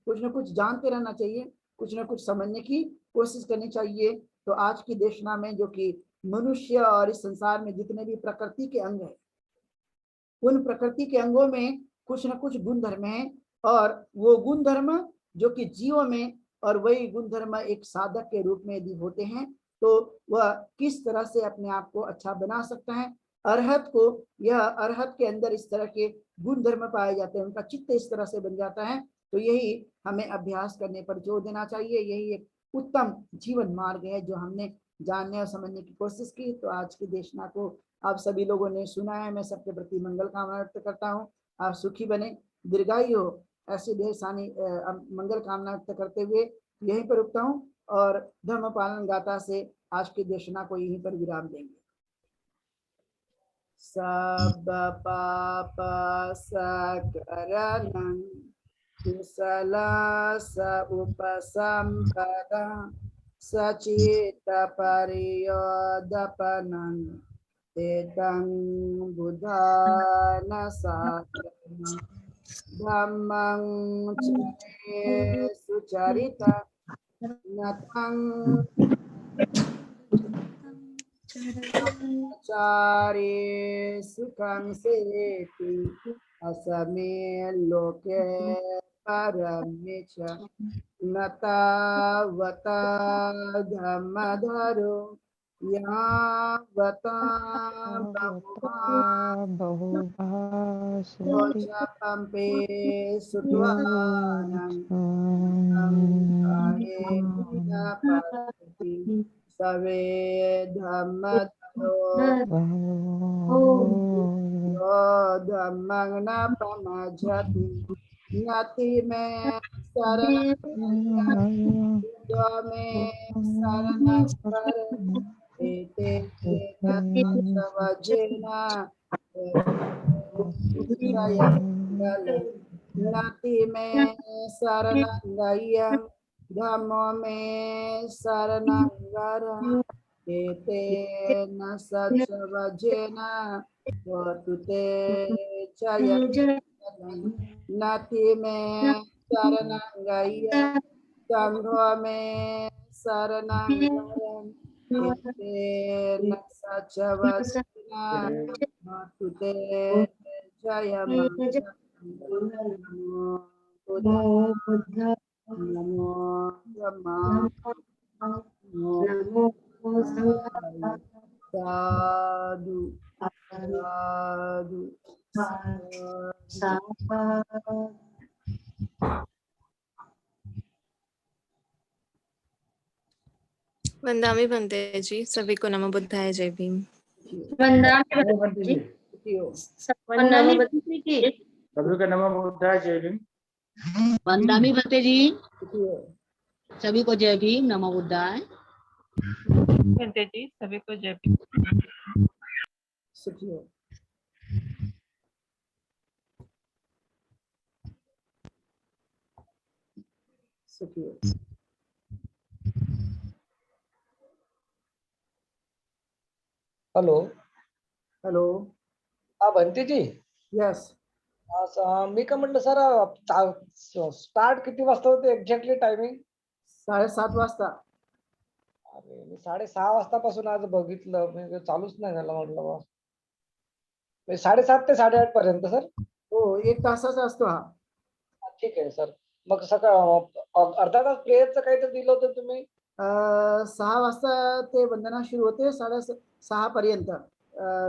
कुछ न कुछ जानते रहना चाहिए, कुछ न कुछ समझने की कोशिश करनी चाहिए। तो आज की देशना में जो कि मनुष्य और इस संसार में जितने भी प्रकृति के अंग है, उन प्रकृति के अंगों में कुछ न कुछ गुण धर्म है, और वो गुण धर्म जो कि जीवों में, और वही गुण धर्म एक साधक के रूप में यदि होते हैं तो वह किस तरह से अपने आप को अच्छा बना सकता है। अरहत को, यह अरहत के अंदर इस तरह के गुण धर्म पाए जाते हैं, उनका चित्त इस तरह से बन जाता है। तो यही हमें अभ्यास करने पर जोर देना चाहिए, यही एक उत्तम जीवन मार्ग है जो हमने जानने और समझने की कोशिश की। तो आज की देशना को आप सभी लोगों ने सुना है, मैं सबके प्रति मंगल कामना व्यक्त करता हूँ। आप सुखी बने, दीर्घायु हो, ऐसी ढेर सारी मंगल कामना व्यक्त करते हुए यहीं पर रुकता हूँ और धर्म पालन गाथा से आज की देशना को यहीं पर विराम देंगे। सब पाप सकरणं कुशल स उपसंपदा सचित परियोदपनं एतं बुधान साधनं धम्मं चरे सुचरिता नतं चारे सुखं सेति असमे लोके परमे च न तावता धम्मधरो यावता बहुभाषते सुत्वानं पश्यति सवे धम्मधरो धम्मं न पमज्जति नति मे शरणं में शरणं कर एते सवजेना नति में शरणं गय्यं धम्मो में शरणं गरं एते न सवजेन वतुते नति में शरणं गय्यं संघो में शरणं गरं एते न सवजेन वतुते नमो नमो साधु साधु। वंदामी बनते जी, सभी को नमो बुद्धाय, जय भीम। वंदामी बनते जी, सभी को नमो बुद्धाय, जय भीम। वंदामी बनते जी, सभी को जय भीम, नमो बुद्धाय। बनते जी, सभी को जय भीम। सुखी हो। सुखी हो। हॅलो हॅलो, हा बनते जी, यस। मी का म्हटलं सर, स्टार्ट किती वाजता होते एक्झॅक्टली टायमिंग? 7:30 वाजता. अरे मी 6:30 वाजतापासून आज बघितलं, म्हणजे चालूच नाही झालं. म्हटलं बा 7:30 ते 8:30 पर्यंत सर? हो, 1 तासाचा असतो हा. ठीक आहे सर. मग सकाळ अर्धा तास प्रेयरचं काहीतरी दिलं होतं तुम्ही? 6 वाजता ते वंदना सुरू होते, 6:30 पर्यंत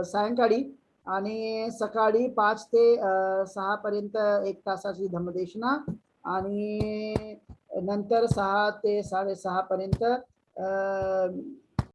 सायंकाळी, आणि सकाळी 5 ते 6 पर्यंत 1 तासाची धम्मदेशना, आणि नंतर 6 ते 6:30 पर्यंत